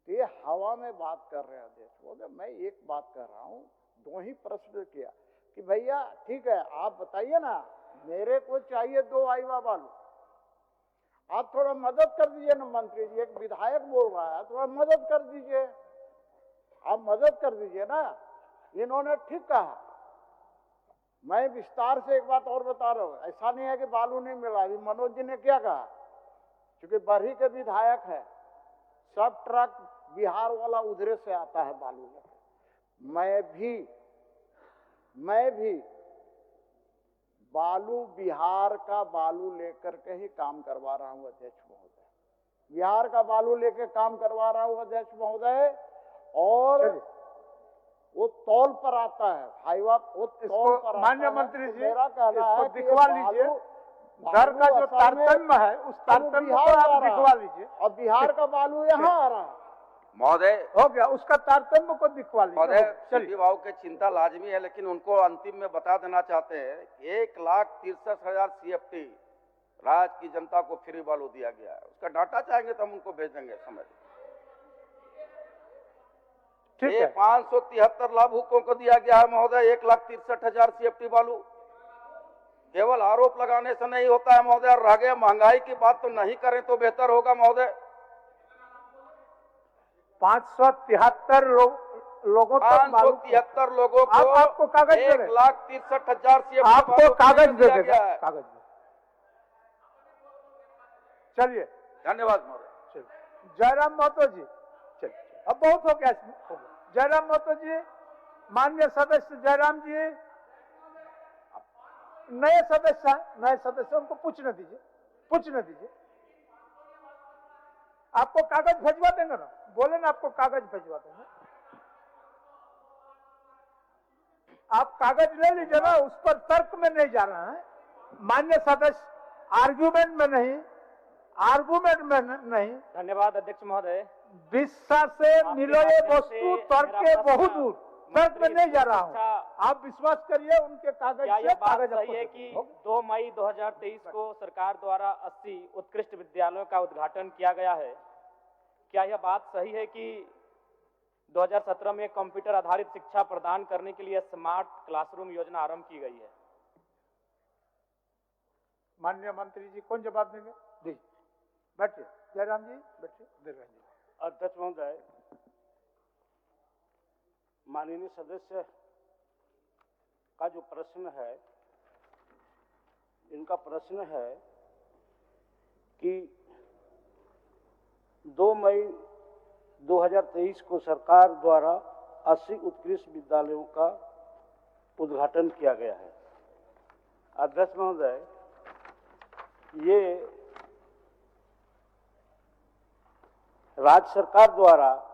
तो ये हवा में बात कर रहे हैं अध्यक्ष महोदय। मैं एक बात कर रहा हूँ, 2 ही प्रश्न किया कि भैया ठीक है, आप बताइए ना, मेरे को चाहिए 2 आईवा बालू, आप थोड़ा मदद कर दीजिए ना मंत्री जी, एक विधायक बोल रहा है, थोड़ा मदद कर दीजिए, आप मदद कर दीजिए ना। इन्होंने ठीक कहा। मैं विस्तार से एक बात और बता रहा हूँ, ऐसा नहीं है कि बालू नहीं मिला। अभी मनोज जी ने क्या कहा, क्योंकि बरही के विधायक है, सब ट्रक बिहार वाला उधरे से आता है बालू लेकर। मैं भी बालू, बिहार का बालू लेकर के ही काम करवा रहा हूँ अध्यक्ष महोदय, बिहार का बालू लेकर काम करवा रहा हूँ अध्यक्ष महोदय। और वो तौल पर आता है, हाईवा वो तौल पर माननीय आता है। मंत्री तो जी, मेरा कहना इसको है कि दिखवा ये लीजिए, बालू- दर का जो बालू असल में तारतम्य है, उस तारतम्य को बिहार आप आ रहा है। दिखवा लीजिए। और बिहार का बालू यहाँ आ रहा है। महोदय, हो गया, उसका तारतम्य को दिखवा लीजिए। महोदय, चलिए, सिटी भाव की चिंता लाजमी है, लेकिन उनको अंतिम में बता देना चाहते हैं 1,63,000 सीएफटी राज्य की जनता को फ्री बालू दिया गया है। उसका डाटा चाहेंगे तो हम उनको भेज देंगे समय। ठीक ये है। 573 लाभुकों को दिया गया है महोदय 1,63,000 सीएफटी बालू। केवल आरोप लगाने से नहीं होता है महोदय। रह गए महंगाई की बात तो नहीं करें तो बेहतर होगा महोदय। 573 लोगों तक बालू, 573 लोगों को आपको कागज दे रहे हैं। 1,63,000 सीएफटी आपको कागज दे दिया देगा, गया है। कागज दे। चलिए, धन्यवाद महोदय। चलिए। जयराम महतो जी, चलिए, अब बहुत हो गया इसमें, हो गया। जयराम महतो जी, माननीय सदस्य जयराम जी, नए सदस्य उनको पूछने दीजिए। आपको कागज भिजवा देंगे ना, बोले ना, आपको कागज भिजवा देंगे। आप कागज ले लीजिए ना, उस पर तर्क में नहीं जा रहा है माननीय सदस्य, आर्गुमेंट में नहीं। धन्यवाद अध्यक्ष महोदय। विश्वास से मिलो ये वस्तु तर्क के बहुत दूर, तर्क में नहीं जा रहा हूँ। आप विश्वास करिए उनके कागज क्या से, यह बात कागज सही है कि 2 मई 2023 को सरकार द्वारा 80 उत्कृष्ट विद्यालयों का उद्घाटन किया गया है? क्या यह बात सही है कि 2017 में कंप्यूटर आधारित शिक्षा प्रदान करने के लिए स्मार्ट क्लासरूम योजना आरंभ की गई है? माननीय मंत्री जी कौन जवाब देंगे? दीजिए, बैठिए। जयराम जी बैठिए। जयराम जी। अध्यक्ष महोदय, माननीय सदस्य का जो प्रश्न है, इनका प्रश्न है कि 2 मई 2023 को सरकार द्वारा 80 उत्कृष्ट विद्यालयों का उद्घाटन किया गया है। अध्यक्ष महोदय, ये राज्य सरकार द्वारा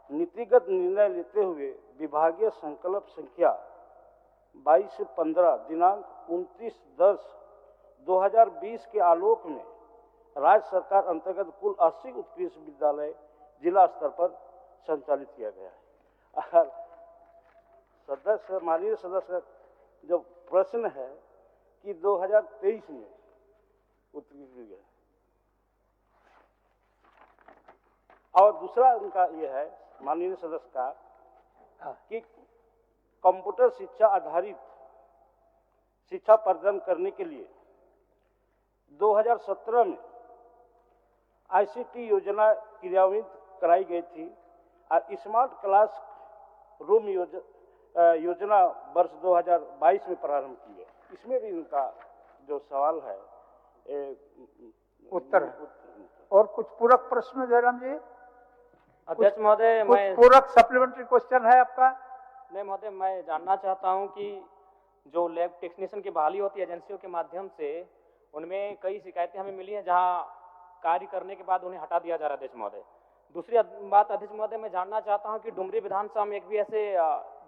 नीतिगत निर्णय लेते हुए विभागीय संकल्प संख्या 22 से 15 दिनांक 29/10/2020 के आलोक में राज्य सरकार अंतर्गत कुल 80 उत्कृष्ट विद्यालय जिला स्तर पर संचालित किया गया है। माननीय सदस्य जो प्रश्न है कि 2023 में उत्कृष्ट है, और दूसरा उनका यह है माननीय सदस्य का कि कंप्यूटर शिक्षा आधारित शिक्षा प्रदान करने के लिए 2017 में आईसीटी योजना क्रियान्वित कराई गई थी और स्मार्ट क्लास रूम योजना वर्ष 2022 में प्रारंभ की है। इसमें भी इनका जो सवाल है उत्तर है। और कुछ पूरक प्रश्न जयराम जी? अध्यक्ष महोदय, मैं पूरक सप्लीमेंट्री क्वेश्चन है आपका? नहीं महोदय, मैं जानना चाहता हूं कि जो लैब टेक्नीशियन की बहाली होती है एजेंसियों के माध्यम से, उनमें कई शिकायतें हमें मिली हैं जहां कार्य करने के बाद उन्हें हटा दिया जा रहा है अध्यक्ष महोदय। दूसरी बात अध्यक्ष महोदय, मैं जानना चाहता हूं कि डुमरी विधानसभा में एक भी ऐसे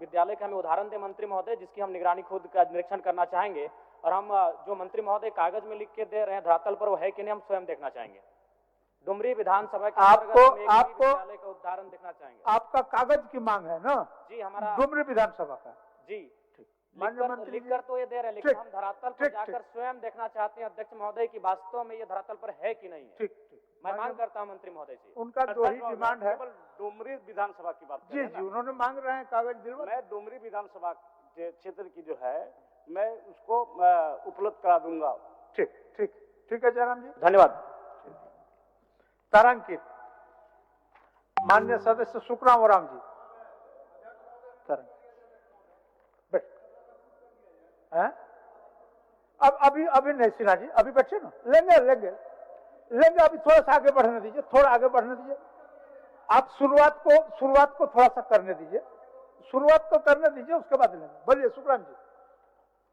विद्यालय का हमें उदाहरण दे मंत्री महोदय जिसकी हम निगरानी खुद का निरीक्षण करना चाहेंगे, और हम जो मंत्री महोदय कागज में लिख के दे रहे हैं धरातल पर वो है कि नहीं, हम स्वयं देखना चाहेंगे। डुमरी विधानसभा के आपको विद्यालय का उदाहरण देखना चाहेंगे। आपका कागज की मांग है ना? जी, हमारा डुमरी विधानसभा का। जी लिख कर तो ये दे रहे हैं, लेकिन हम धरातल पर जाकर स्वयं देखना चाहते हैं अध्यक्ष महोदय कि वास्तव में ये धरातल पर है कि नहीं है। ठीक। मैं मांग करता हूं मंत्री महोदय से। उनका दो ही डिमांड है। डुमरी विधानसभा की बात जी, उन्होंने मांग रहे हैं कागज दिलवा। मैं डुमरी विधानसभा क्षेत्र की जो है मैं उसको उपलब्ध करा दूंगा। ठीक है जयराम जी, धन्यवाद। तारांकित माननीय सदस्य सुखराम ओराम जी। बैठ। अब अभी नहीं सिन्हा जी, अभी बैठे ना, लेंगे अभी थोड़ा सा आगे बढ़ने दीजिए, थोड़ा आगे बढ़ने दीजिए। आप शुरुआत को थोड़ा सा करने दीजिए, उसके बाद लेंगे। बोलिए सुखराम जी।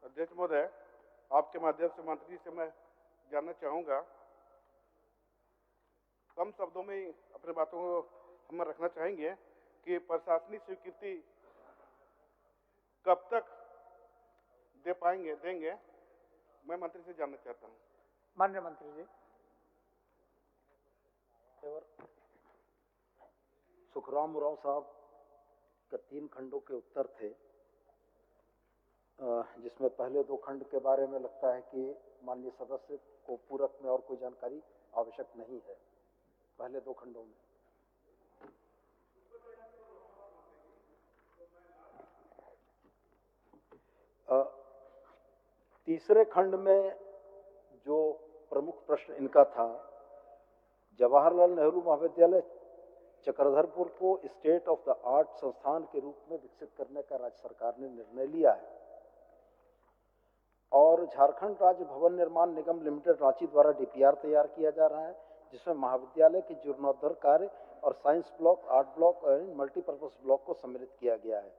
अध्यक्ष महोदय, आपके माध्यम से मंत्री से मैं जानना चाहूंगा, कम शब्दों में अपने बातों को हम रखना चाहेंगे कि प्रशासनिक स्वीकृति कब तक देंगे, मैं मंत्री से जानना चाहता हूं। माननीय मंत्री जी। सुखराम उरांव साहब का 3 खंडों के उत्तर थे, जिसमें पहले 2 खंड के बारे में लगता है कि माननीय सदस्य को पूरक में और कोई जानकारी आवश्यक नहीं है। पहले 2 खंडों में तीसरे खंड में जो प्रमुख प्रश्न इनका था, जवाहरलाल नेहरू महाविद्यालय चक्रधरपुर को स्टेट ऑफ द आर्ट संस्थान के रूप में विकसित करने का राज्य सरकार ने निर्णय लिया है और झारखंड राज्य भवन निर्माण निगम लिमिटेड रांची द्वारा डीपीआर तैयार किया जा रहा है, जिसमें महाविद्यालय के जीर्णोद्धार कार्य और साइंस ब्लॉक, आर्ट ब्लॉक और मल्टीपर्पज ब्लॉक को सम्मिलित किया गया है।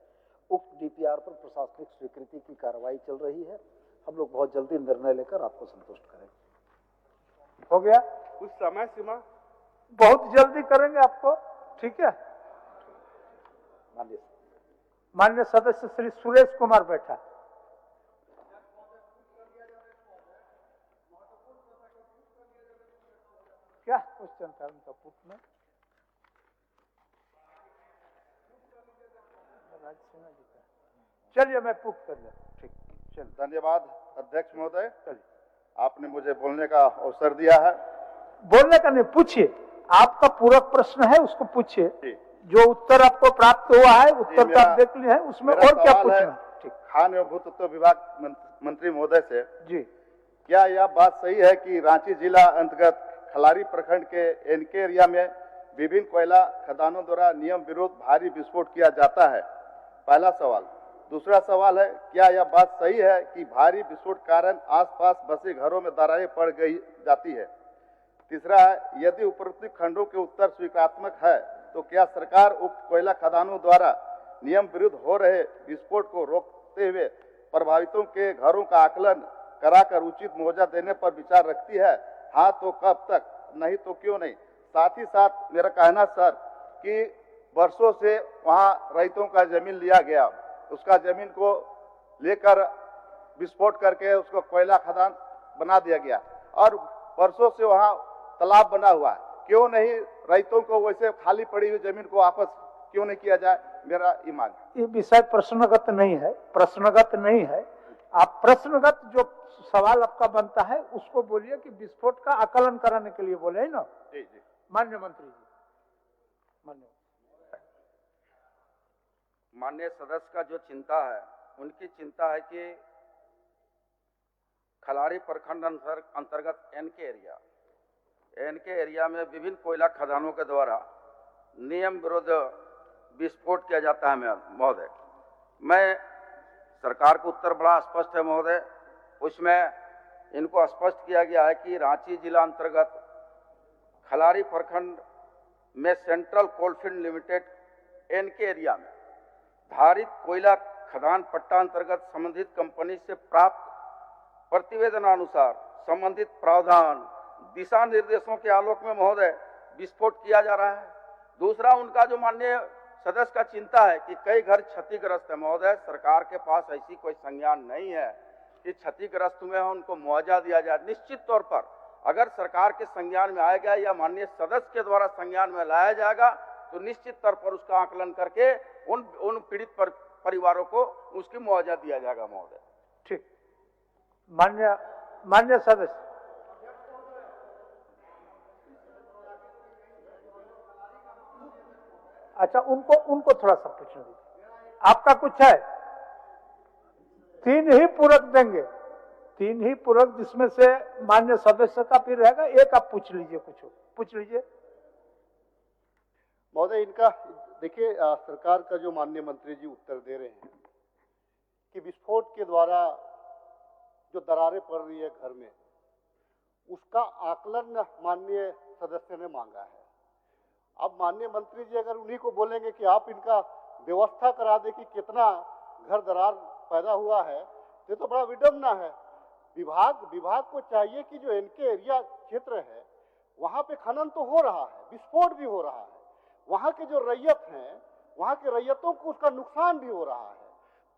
उक्त डीपीआर पर प्रशासनिक स्वीकृति की कार्रवाई चल रही है। हम लोग बहुत जल्दी निर्णय लेकर आपको संतुष्ट करेंगे। हो गया? कुछ समय सीमा? बहुत जल्दी करेंगे आपको। ठीक है। माननीय सदस्य श्री सुरेश कुमार बैठा। क्या क्वेश्चन था उनका पुट में? चलिए मैं पुट कर लिया। ठीक, चलिए। धन्यवाद अध्यक्ष महोदय, आपने मुझे बोलने का अवसर दिया है। बोलने का नहीं, पूछिए। आपका पूरक प्रश्न है, उसको पूछिए। जो उत्तर आपको प्राप्त हुआ है, उत्तर तो आप देख लिए हैं, उसमें और क्या पूछना? ठीक। खान एवं भूतत्व विभाग मंत्री महोदय से जी, क्या यह बात सही है कि रांची जिला अंतर्गत खलारी प्रखंड के एनके एरिया में विभिन्न कोयला खदानों द्वारा नियम विरोध भारी विस्फोट किया जाता है? पहला सवाल। दूसरा सवाल है, क्या यह बात सही है कि भारी विस्फोट कारण आसपास बसे घरों में दरारें पड़ गई जाती है? तीसरा है, यदि उपरोक्त खंडों के उत्तर स्वीकारात्मक है तो क्या सरकार उक्त कोयला खदानों द्वारा नियम विरुद्ध हो रहे विस्फोट को रोकते हुए प्रभावितों के घरों का आकलन कराकर उचित मुआवजा देने पर विचार रखती है? हाँ तो कब तक, नहीं तो क्यों नहीं? साथ ही साथ मेरा कहना सर कि वर्षों से वहाँ रैयतों का जमीन लिया गया, उसका जमीन को लेकर विस्फोट करके उसको कोयला खदान बना दिया गया और वर्षों से वहाँ तालाब बना हुआ है। क्यों नहीं रैयतों को वैसे खाली पड़ी हुई जमीन को वापस क्यों नहीं किया जाए? मेरा ये मांग। ये विषय प्रश्नगत नहीं है, आप प्रश्नगत जो सवाल आपका बनता है उसको बोलिए कि विस्फोट का आकलन कराने के लिए बोले, है ना? जी जी। माननीय मंत्री जी। माननीय सदस्य का जो चिंता है, उनकी चिंता है कि खलारी प्रखंड अंतर्गत एनके एरिया में विभिन्न कोयला खदानों के द्वारा नियम विरुद्ध विस्फोट किया जाता है महोदय। मैं सरकार का उत्तर बड़ा स्पष्ट है महोदय, उसमें इनको स्पष्ट किया गया है कि रांची जिला अंतर्गत खलारी प्रखंड में central coalfield limited N K area में धारित कोयला खदान पट्टा अंतर्गत संबंधित कंपनी से प्राप्त प्रतिवेदनानुसार संबंधित प्रावधान दिशा निर्देशों के आलोक में महोदय विस्फोट किया जा रहा है। दूसरा, उनका जो माननीय सदस्य का चिंता है कि कई घर क्षतिग्रस्त है महोदय, सरकार के पास ऐसी कोई संज्ञान नहीं है कि क्षतिग्रस्त हुए हैं उनको मुआवजा दिया जाए। निश्चित तौर पर अगर सरकार के संज्ञान में आएगा या माननीय सदस्य के द्वारा संज्ञान में लाया जाएगा तो निश्चित तौर पर उसका आकलन करके उन पीड़ित परिवारों को उसकी मुआवजा दिया जाएगा महोदय। ठीक, मान्य सदस्य। अच्छा, उनको थोड़ा सा पूछने दीजिए। आपका कुछ है? 3 ही पूरक देंगे, 3 ही पूरक, जिसमें से मान्य सदस्य का फिर रहेगा। एक आप पूछ लीजिए, कुछ पूछ लीजिए महोदय। इनका देखिए, सरकार का जो माननीय मंत्री जी उत्तर दे रहे हैं कि विस्फोट के द्वारा जो दरारें पड़ रही है घर में, उसका आकलन माननीय सदस्य ने मांगा है। अब माननीय मंत्री जी अगर उन्हीं को बोलेंगे कि आप इनका व्यवस्था करा दे कि कितना घर दरार पैदा हुआ है, तो बड़ा विडम्बना है। विभाग को चाहिए कि जो इनके एरिया क्षेत्र है वहां पे खनन तो हो रहा है, विस्फोट भी हो रहा है, वहां के जो रैयत हैं, वहां के रैयतों को उसका नुकसान भी हो रहा है।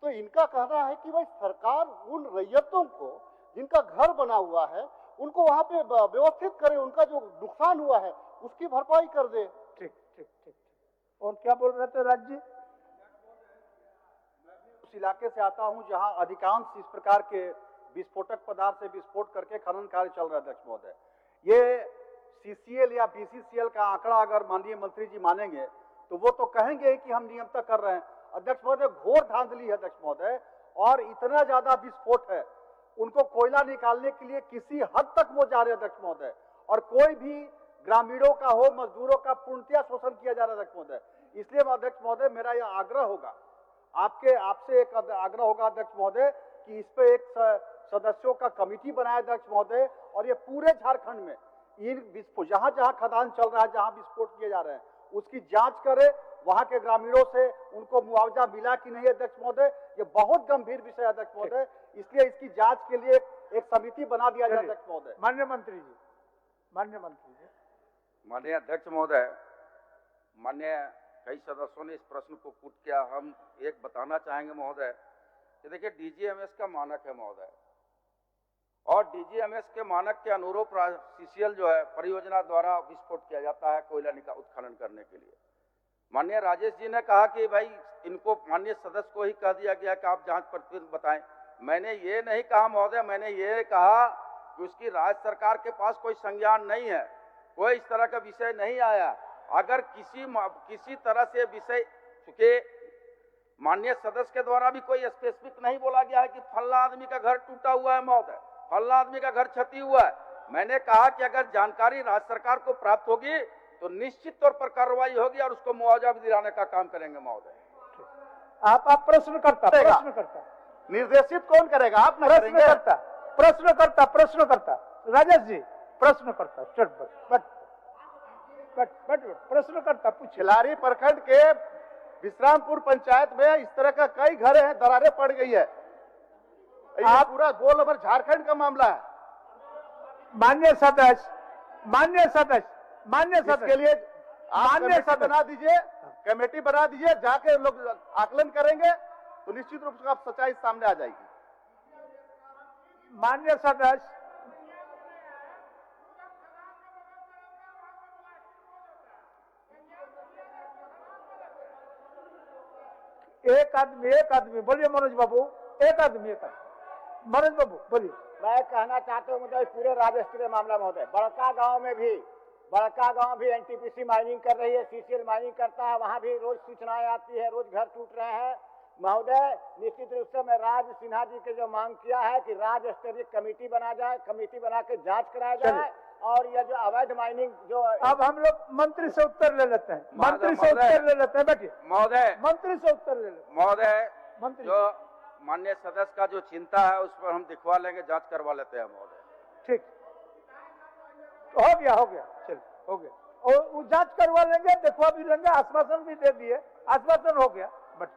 तो इनका कहना है कि भाई सरकार उन रैयतों को जिनका घर बना हुआ है उनको वहां पे व्यवस्थित करे, उनका जो नुकसान हुआ है उसकी भरपाई कर दे। ठीक ठीक ठीक। और क्या बोल रहे थे राज जी? उस इलाके से आता हूं जहां अधिकांश इस प्रकार के विस्फोटक पदार्थ से विस्फोट करके खनन कार्य चल रहा है अध्यक्ष महोदय। ये सीसीएल या बीसीसीएल का आंकड़ा अगर माननीय मंत्री जी मानेंगे तो वो तो कहेंगे कि हम नियमतः कर रहे हैं। अध्यक्ष महोदय, घोर धांधली है अध्यक्ष महोदय, और इतना ज्यादा विस्फोट है, उनको कोयला निकालने के लिए किसी हद तक वो जा रहे हैं अध्यक्ष महोदय, और कोई भी ग्रामीणों का हो, मजदूरों का पूर्णतया शोषण किया जा रहा है अध्यक्ष महोदय। इसलिए अध्यक्ष महोदय मेरा यह आग्रह होगा, आपसे एक आग्रह होगा अध्यक्ष महोदय कि इस पे एक सदस्यों का कमेटी बनाया अध्यक्ष महोदय, और ये पूरे झारखंड में इन विस्फोट जहां जहां खदान चल रहा है, जहां विस्फोट किए जा रहे हैं, उसकी जांच करे, वहां के ग्रामीणों से उनको मुआवजा मिला कि नहीं अध्यक्ष महोदय। ये बहुत गंभीर विषय अध्यक्ष महोदय, इसलिए इसकी जांच के लिए एक समिति बना दिया जाए अध्यक्ष महोदय। माननीय मंत्री जी, माननीय अध्यक्ष महोदय, माननीय कई सदस्यों ने इस प्रश्न को पुट किया। हम एक बताना चाहेंगे महोदय कि देखिए डीजीएमएस का मानक है महोदय, और डीजीएमएस के मानक के अनुरूप सीसीएल जो है परियोजना द्वारा विस्फोट किया जाता है कोयला उत्खनन करने के लिए। माननीय राजेश जी ने कहा कि भाई इनको माननीय सदस्य को ही कह दिया गया कि आप जांच प्रतिवेदन बताएं। मैंने ये नहीं कहा महोदय, मैंने ये कहा कि उसकी राज्य सरकार के पास कोई संज्ञान नहीं है, कोई इस तरह का विषय नहीं आया। अगर किसी तरह से विषय, चूंकि माननीय सदस्य के द्वारा भी कोई स्पेसिफिक नहीं बोला गया है कि फल्ला आदमी का घर टूटा हुआ है महोदय, फल्ला आदमी का घर क्षति हुआ है। मैंने कहा कि अगर जानकारी राज्य सरकार को प्राप्त होगी तो निश्चित तौर पर कार्रवाई होगी और उसको मुआवजा भी दिलाने का काम करेंगे महोदय। आप प्रश्नकर्ता निर्देशित कौन करेगा? आप न करेंगे? प्रश्नकर्ता राजेश जी, प्रश्नकर्ता प्रश्नकर्ता पूछिए। खिलारी प्रखंड के विश्रामपुर पंचायत में इस तरह का कई घर हैं, दरारें पड़ गई है। आप पूरा गोल ओवर झारखंड का मामला है। मान्य सदस्य इसके लिए मान्य सदस्य बना दीजिए, कमेटी बना दीजिए, जाके लोग आकलन करेंगे तो निश्चित रूप से आप सच्चाई सामने आ जाएगी। मान्य सदस्य, एक आदमी बोलिए। मनोज बाबू, एक आदमी मनोज बाबू बोलिए। मैं कहना चाहता हूँ पूरे राज्य स्तरीय मामला महोदय, बड़का गांव भी एनटीपीसी माइनिंग कर रही है, सीसीएल माइनिंग करता है, वहां भी रोज सूचनाएं आती है, रोज घर टूट रहे हैं। महोदय, निश्चित रूप से मैं राज सिन्हा जी के जो मांग किया है कि राज्य स्तरीय कमेटी बना जाए, कमेटी बना के जांच कराया जाए, और यह जो अवैध माइनिंग जो अब हम लोग मंत्री से उत्तर ले लेते हैं, मंत्री से उत्तर ले लेते हैं। बैठिए महोदय, मंत्री से उत्तर ले लेते हैं। महोदय, मंत्री जो माननीय सदस्य का जो चिंता है उस पर हम दिखवा लेंगे, जांच करवा लेते हैं महोदय। ठीक, हो गया चल, हो गया, और वो जांच करवा लेंगे, दिखवा भी लेंगे, आश्वासन भी दे दिए, आश्वासन हो गया। बट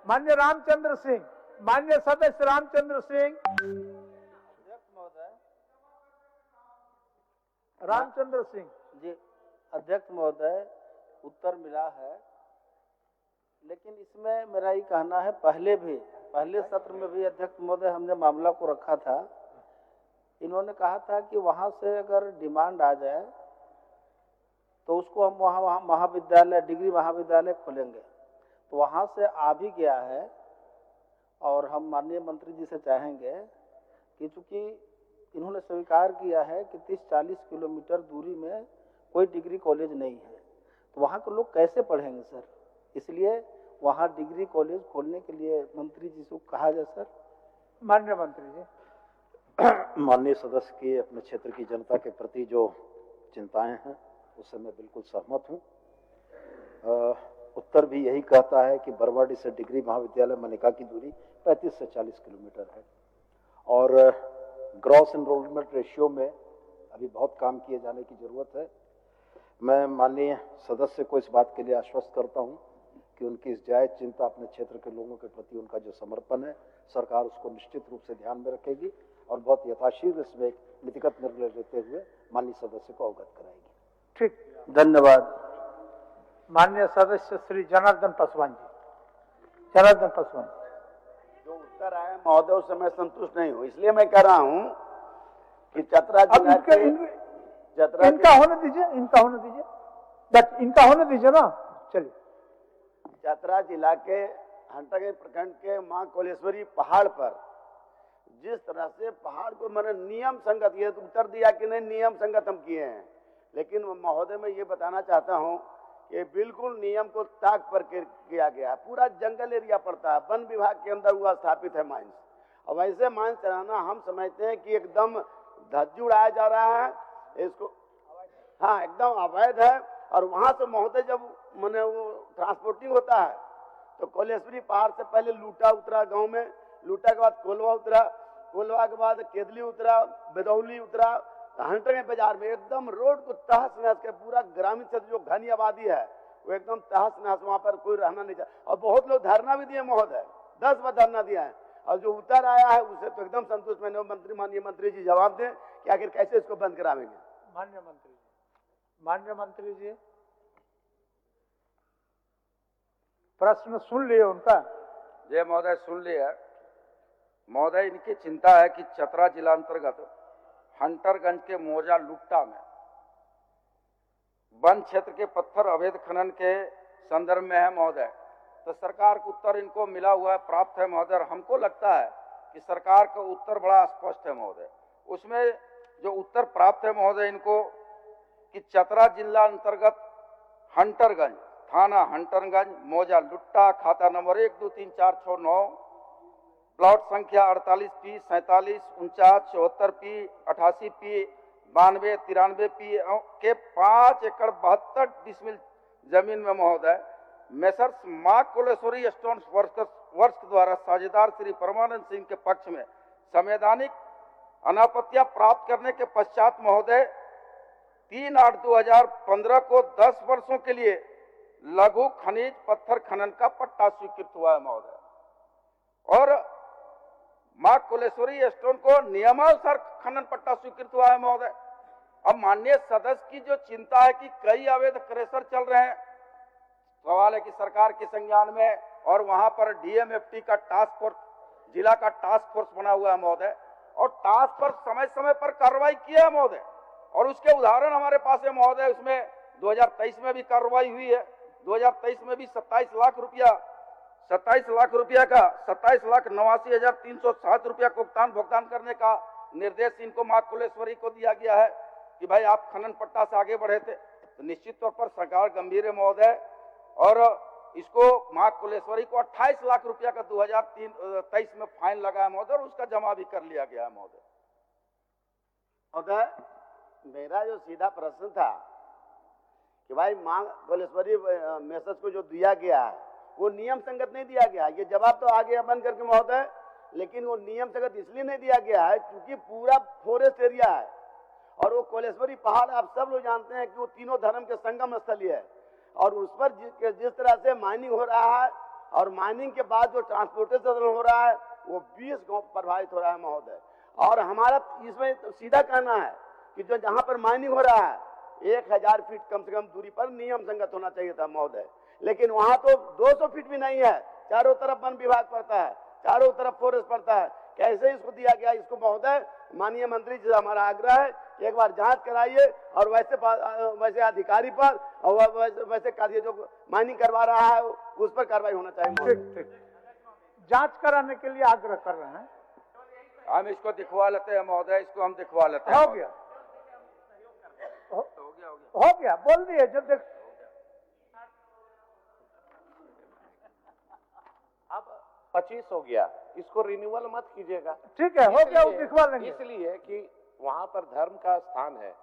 माननीय रामचंद्र सिंह, माननीय सदस्य रामचंद्र सिंह, रामचंद्र सिंह जी। अध्यक्ष महोदय, उत्तर मिला है, लेकिन इसमें मेरा ये कहना है, पहले सत्र में भी अध्यक्ष महोदय हमने मामला को रखा था। इन्होंने कहा था कि वहां से अगर डिमांड आ जाए तो उसको हम वहाँ महाविद्यालय, डिग्री महाविद्यालय खोलेंगे। तो वहाँ से आ भी गया है, और हम माननीय मंत्री जी से चाहेंगे कि चूंकि इन्होंने स्वीकार किया है कि 30-40 किलोमीटर दूरी में कोई डिग्री कॉलेज नहीं है, तो वहाँ के लोग कैसे पढ़ेंगे सर? इसलिए वहाँ डिग्री कॉलेज खोलने के लिए मंत्री जी से कहा जाए सर। माननीय मंत्री जी। माननीय सदस्य की अपने क्षेत्र की जनता के प्रति जो चिंताएं हैं उससे मैं बिल्कुल सहमत हूँ। उत्तर भी यही कहता है कि बरवाडी से डिग्री महाविद्यालय मनिका की दूरी 35 से 40 किलोमीटर है, और ग्रॉस एनरोलमेंट रेशियो में अभी बहुत काम किए जाने की जरूरत है। मैं माननीय सदस्य को इस बात के लिए आश्वस्त करता हूं कि उनकी इस जायज चिंता, अपने क्षेत्र के लोगों के प्रति उनका जो समर्पण है, सरकार उसको निश्चित रूप से ध्यान में रखेगी और बहुत यथाशीघ्र इसमें एक नीतिगत निर्णय लेते हुए माननीय सदस्य को अवगत कराएगी। ठीक, धन्यवाद। माननीय सदस्य श्री जनार्दन पासवान जी। जनार्दन पासवान, जो उत्तर आया महोदय उससे मैं संतुष्ट नहीं हूँ, इसलिए मैं कह रहा हूँ कि चतरा जिला के इनका होने दीजिए, इनका होने दीजिए ना। चलिए, चतरा जिला के हंटरगंज प्रखंड के मां कोलेश्वरी पहाड़ पर जिस तरह से पहाड़ को मैंने नियम संगत, ये तो उत्तर दिया कि नहीं नियम संगत हम किए हैं, लेकिन महोदय मैं ये बताना चाहता हूँ कि बिल्कुल नियम को ताक पर किया गया है। पूरा जंगल एरिया पड़ता है, वन विभाग के अंदर हुआ स्थापित है माइंस, और वैसे माइंस चलाना हम समझते हैं कि एकदम धज्जी उड़ाया जा रहा है इसको। हाँ, एकदम अवैध है। और वहां से महोदय जब मैंने वो ट्रांसपोर्टिंग होता है तो कोलेश्वरी पहाड़ से पहले लूटा उतरा गांव में, लूटा के बाद कोलवा उतरा, कोलवा के बाद केदली उतरा, बेदौली उतरा, हंटरगंज बाजार में एकदम रोड को तहस नहस के पूरा ग्रामीण क्षेत्र जो घनी आबादी है वो एकदम तहस नहस, वहां पर कोई रहना नहीं चाहता। और बहुत लोग धरना भी दिए महोदय, 10 बार धरना दिया है, और जो उत्तर आया है उसे तो एकदम संतुष्ट। मैंने माननीय मंत्री जी जवाब दें कि आखिर कैसे इसको बंद करावेंगे। माननीय मंत्री जी, माननीय मंत्री जी, प्रश्न सुन लिए उनका? जय महोदय, सुन लिया महोदय। इनकी चिंता है कि चतरा जिला अंतर्गत हंटरगंज के मोजा लुट्टा में वन क्षेत्र के पत्थर अवैध खनन के संदर्भ में है महोदय। तो सरकार का उत्तर इनको मिला हुआ है, प्राप्त है महोदय। हमको लगता है कि सरकार का उत्तर बड़ा स्पष्ट है महोदय। उसमें जो उत्तर प्राप्त है महोदय इनको कि चतरा जिला अंतर्गत हंटरगंज थाना, हंटरगंज, मोजा लुट्टा, खाता नंबर 123469, प्लॉट संख्या 48P 47 49 74P 88P 92 93P के 5 एकड़ 72 डिसमिल जमीन में महोदय मेसर्स मां कोलेश्वरी स्टोन वर्क्स द्वारा साझेदार श्री परमानंद सिंह के पक्ष में संवैधानिक अनापत्तियां प्राप्त करने के पश्चात महोदय 3/8/2015 को 10 वर्षों के लिए लघु खनिज पत्थर खनन का पट्टा स्वीकृत हुआ है महोदय। और मां कोलेश्वरी स्टोन को नियमानुसार खनन पट्टा स्वीकृत हुआ है महोदय। अब माननीय सदस्य की जो चिंता है कि कई अवैध क्रेशर चल रहे हैं, सवाल है कि सरकार के संज्ञान में और वहां पर डीएमएफटी का टास्क फोर्स, जिला का टास्क फोर्स बना हुआ है महोदय, और टास्क फोर्स समय समय पर कार्रवाई किया है महोदय। और उसके उदाहरण हमारे पास है महोदय। उसमें 2023 में भी कार्रवाई हुई है। 2023 में भी 27 लाख रुपया का 27,89,307 रुपया भुगतान करने का निर्देश इनको मां कोलेश्वरी को दिया गया है कि भाई आप खनन पट्टा से आगे बढ़े थे। तो निश्चित तौर पर सरकार गंभीर है महोदय, और इसको मां कुलेश्वरी को 28 लाख रुपया का 2023 में फाइन लगा है महोदय, और उसका जमा भी कर लिया गया है महोदय। महोदय, मेरा जो सीधा प्रश्न था कि भाई मां कुलेश्वरी मैसेज को जो दिया गया है वो नियम संगत नहीं दिया गया। ये जवाब तो आगे बंद करके महोदय, लेकिन वो नियम संगत इसलिए नहीं दिया गया है क्योंकि पूरा फॉरेस्ट एरिया है और वो कोलेश्वरी पहाड़ आप सब लोग जानते हैं कि वो तीनों धर्म के संगम स्थल है, और उस पर जिस तरह से माइनिंग हो रहा है और माइनिंग के बाद जो ट्रांसपोर्टेशन हो रहा है वो 20 गांव प्रभावित हो रहा है महोदय। और हमारा इसमें तो सीधा कहना है कि जो जहां पर माइनिंग हो रहा है 1000 फीट कम से कम दूरी पर नियम संगत होना चाहिए था महोदय, लेकिन वहां तो 200 फीट भी नहीं है। चारों तरफ वन विभाग पड़ता है, चारों तरफ फॉरेस्ट पड़ता है, कैसे इसको दिया गया? इसको महोदय माननीय मंत्री जी से हमारा आग्रह है कि एक बार जांच कराइए और वैसे अधिकारी पर और वैसे कार्य जो माइनिंग करवा रहा है उस पर कार्रवाई होना चाहिए। ठीक, जांच कराने के लिए आग्रह कर रहे हैं। हम इसको दिखवा लेते हैं महोदय, इसको हम दिखवा लेते हैं। हो गया, बोल दिए जब देख। अब 25 हो गया, इसको रिन्यूअल मत कीजिएगा। ठीक है, हो गया, वो दिखवा लेंगे। इसलिए कि वहां पर धर्म का स्थान है,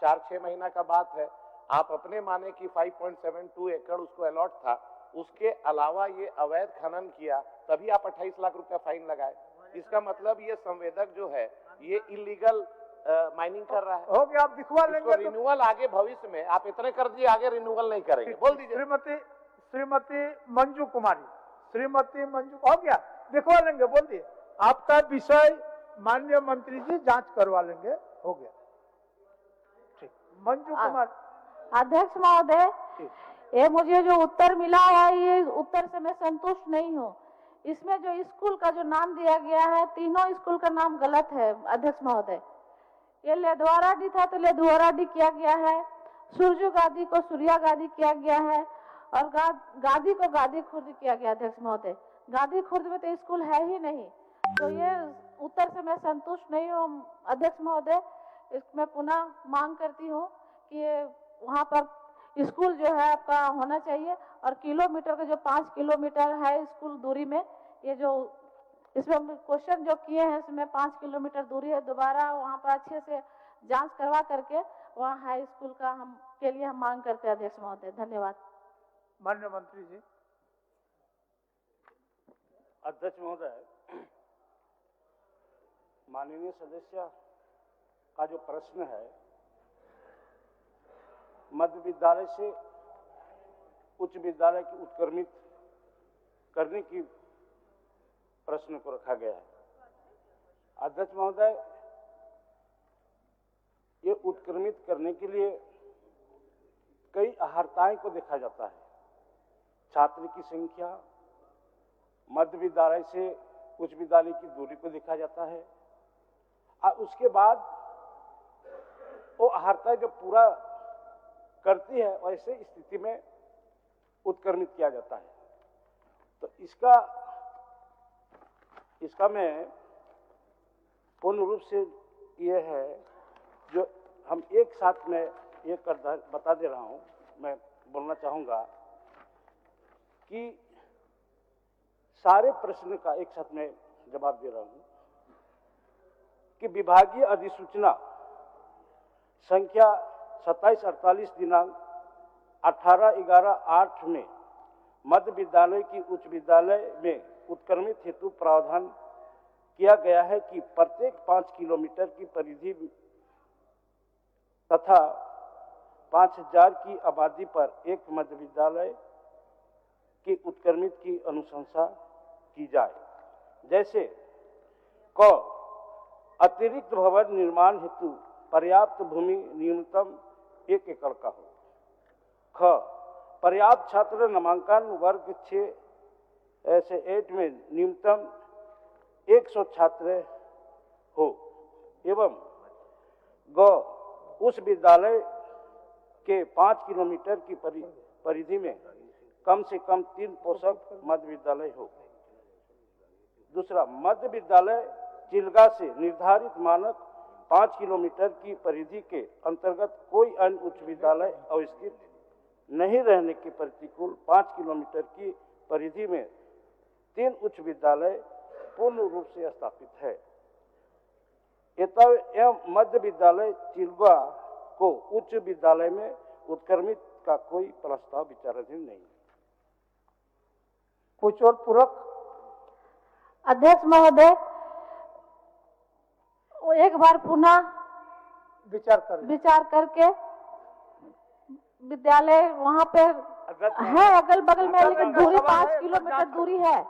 4-6 महीना का बात है। आप अपने माने कि 5.72 एकड़ उसको अलॉट था, उसके अलावा ये अवैध खनन किया, तभी आप 28 लाख रुपया फाइन लगाए। इसका मतलब ये संवेदक जो है ये इलीगल माइनिंग कर रहा है। हो गया, आप दिखवा लेंगे। रिन्यूअल आगे भविष्य में आप इतने कर दिए, आगे रिन्यूअल नहीं करेंगे, बोल दीजिए। श्रीमती मंजू कुमारी, हो गया, दिखवा लेंगे, बोल दिए। आपका विषय माननीय मंत्री जी जांच करवा लेंगे, हो गया। ठीक, मंजू कुमार। अध्यक्ष महोदय, ये मुझे जो उत्तर मिला है ये उत्तर से मैं संतुष्ट नहीं हूँ। इसमें जो स्कूल का जो नाम दिया गया है, तीनों स्कूल का नाम गलत है अध्यक्ष महोदय। ये लेधवाराडी था तो लेधवाराडी किया गया है, सूर्य गादी को सूर्या गादी किया गया है, और गादी को गादी खुर्द किया गया। अध्यक्ष महोदय, गादी खुर्द में तो स्कूल है ही नहीं, तो ये उत्तर से मैं संतुष्ट नहीं हूँ अध्यक्ष महोदय। मैं पुनः मांग करती हूँ कि वहाँ पर स्कूल जो है आपका होना चाहिए, और किलोमीटर का जो 5 किलोमीटर है स्कूल दूरी में, ये जो इसमें क्वेश्चन जो किए हैं इसमें 5 किलोमीटर दूरी है, दोबारा वहाँ पर अच्छे से जांच करवा करके वहाँ हाई स्कूल का के लिए हम मांग करते हैं अध्यक्ष महोदय। धन्यवाद। माननीय मंत्री जी। अध्यक्ष महोदय, माननीय सदस्य का जो प्रश्न है मध्य विद्यालय से उच्च विद्यालय की उत्क्रमित करने की प्रश्न को रखा गया है। अध्यक्ष महोदय, ये उत्क्रमित करने के लिए कई अहर्ताएं को देखा जाता है। छात्र की संख्या, मध्य विद्यालय से उच्च विद्यालय की दूरी को देखा जाता है, और उसके बाद वो अहर्ता जो पूरा करती है वैसे स्थिति में उत्क्रमित किया जाता है। तो इसका मैं पूर्ण रूप से ये है जो हम एक साथ में ये कर बता दे रहा हूं। मैं बोलना चाहूंगा कि सारे प्रश्न का एक साथ में जवाब दे रहा हूं कि विभागीय अधिसूचना संख्या 2748 दिनांक 18/11/8 में मध्य विद्यालय की उच्च विद्यालय में उत्क्रमित हेतु प्रावधान किया गया है कि प्रत्येक 5 किलोमीटर की परिधि तथा 5000 की आबादी पर एक मध्य विद्यालय के उत्क्रमित की अनुशंसा की जाए। जैसे क अतिरिक्त भवन निर्माण हेतु पर्याप्त भूमि न्यूनतम 1 एकड़ का हो। ख पर्याप्त छात्र नामांकन वर्ग 6 से 8 में न्यूनतम 100 छात्र हो, एवं ग उस विद्यालय के 5 किलोमीटर की परिधि में कम से कम 3 पोषक मध्य विद्यालय हो। दूसरा, मध्य विद्यालय चिल्गा से निर्धारित मानक 5 किलोमीटर की परिधि के अंतर्गत कोई अन्य उच्च विद्यालय अवस्थित नहीं रहने के प्रतिकूल 5 किलोमीटर की परिधि में 3 उच्च विद्यालय पूर्ण रूप से स्थापित है। एतव एवं मध्य विद्यालय चिलवा को उच्च विद्यालय में उत्क्रमित का कोई प्रस्ताव विचाराधीन नहीं। कुछ और पूरक? अध्यक्ष महोदय, एक बार पुनः विचार करके विद्यालय वहाँ पे है अगल बगल में, लेकिन दूरी 5 किलोमीटर दूरी है।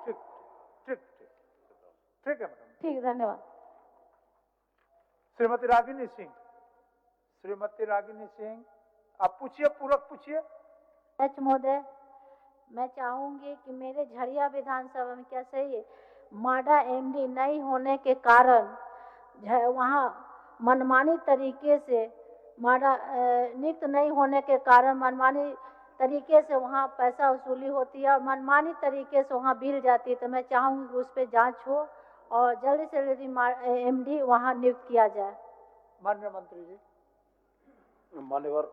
ठीक है मैडम। ठीक, धन्यवाद। श्रीमती रागिनी सिंह, आप पूछिए, पूरक पूछिए। अध्यक्ष महोदय, मैं चाहूंगी कि मेरे झरिया विधानसभा में क्या सही है, माडा एमडी नहीं होने के कारण वहाँ मनमानी तरीके से माडा नियुक्त नहीं होने के कारण मनमानी तरीके से वहाँ पैसा वसूली होती है और मनमानी तरीके से वहाँ बिल जाती है। तो मैं चाहूंगी कि उस पर जांच हो और जल्दी से जल्दी एमडी वहाँ नियुक्त किया जाए। माननीय मंत्री जी। मान्यवर,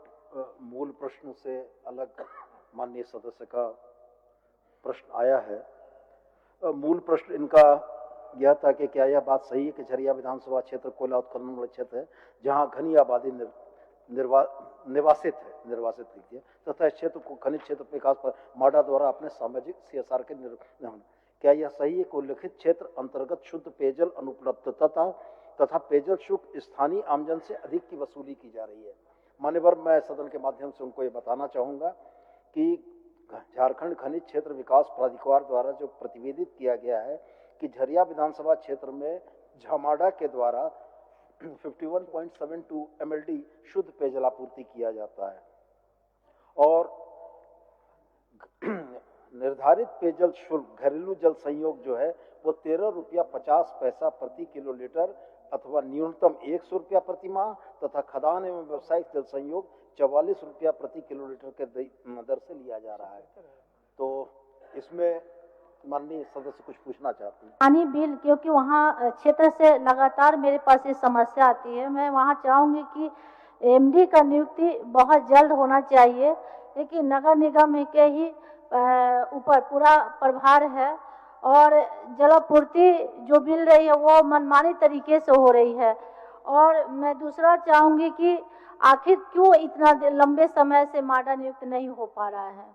मूल प्रश्न से अलग माननीय सदस्य का प्रश्न आया है। मूल प्रश्न इनका यह था कि क्या यह बात सही है कि झरिया विधानसभा क्षेत्र कोयला उत्खनन वाला क्षेत्र है जहां घनी आबादी निर्वासित लीजिए तथा इस क्षेत्र को खनिज क्षेत्र विकास पर माडा द्वारा अपने सामाजिक CSR के क्या यह सही है कि उल्लिखित क्षेत्र अंतर्गत शुद्ध पेयजल अनुपलब्धता तथा पेयजल शुल्क स्थानीय आमजन से अधिक की वसूली की जा रही है? मान्यवर, मैं सदन के माध्यम से उनको ये बताना चाहूँगा कि झारखंड खनिज क्षेत्र विकास प्राधिकार द्वारा जो प्रतिवेदित किया गया है कि झरिया विधानसभा क्षेत्र में झामाडा के द्वारा 51.72 MLD शुद्ध पेयजल आपूर्ति किया जाता है और निर्धारित पेयजल शुल्क घरेलू जल संयोग जो है वो 13 रुपया 50 पैसा प्रति किलोलीटर अथवा न्यूनतम 100 रुपया प्रति माह तथा खदान एवं व्यावसायिक जल संयोग 44 रुपया प्रति किलोलीटर के दर से लिया जा रहा है। तो इसमें माननीय सदस्य कुछ पूछना चाहते हैं? पानी बिल, क्योंकि वहाँ क्षेत्र से लगातार मेरे पास ये समस्या आती है। मैं वहाँ चाहूँगी कि एमडी का नियुक्ति बहुत जल्द होना चाहिए, लेकिन नगर निगम के ही ऊपर पूरा प्रभार है और जलापूर्ति जो मिल रही है वो मनमानी तरीके से हो रही है। और मैं दूसरा चाहूँगी कि आखिर क्यों इतना लंबे समय से माडा नियुक्त नहीं हो पा रहा है?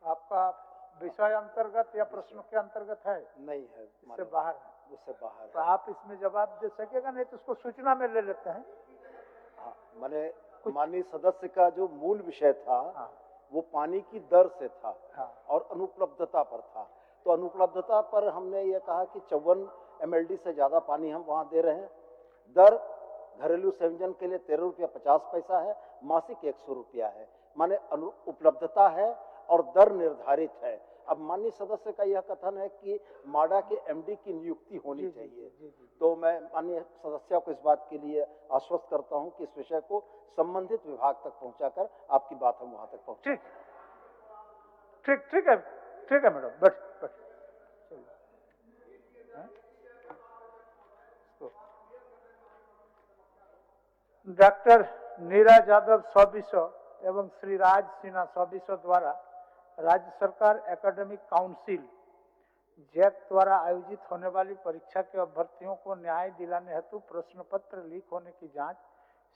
आपका विषय अंतर्गत या प्रश्नों के अंतर्गत है? नहीं है, इससे बाहर है। उससे बाहर तो आप इसमें जवाब दे सकेगा, नहीं तो उसको सूचना में ले लेते हैं। हाँ, मैंने माननीय सदस्य का जो मूल विषय था वो पानी की दर से था और अनुपलब्धता पर था। तो अनुपलब्धता पर हमने ये कहा कि 54 MLD से ज्यादा पानी हम वहाँ दे रहे हैं। दर घरेलू संयोजन के लिए 13 रुपया 50 पैसा है, मासिक 100 रुपया है। माने उपलब्धता है और दर निर्धारित है। अब माननीय सदस्य का यह कथन है कि माडा के एमडी की नियुक्ति होनी चाहिए। तो मैं माननीय सदस्य को इस बात के लिए आश्वस्त करता हूं कि इस विषय को संबंधित विभाग तक पहुंचाकर आपकी बात हम वहां तक पहुंचा। ठीक है मैडम, बैठ। डॉक्टर नीरज यादव 100 एवं श्री राज सिन्हा 100 द्वारा राज्य सरकार एकेडमिक काउंसिल जैक द्वारा आयोजित होने वाली परीक्षा के अभ्यर्थियों को न्याय दिलाने हेतु प्रश्न पत्र लीक होने की जांच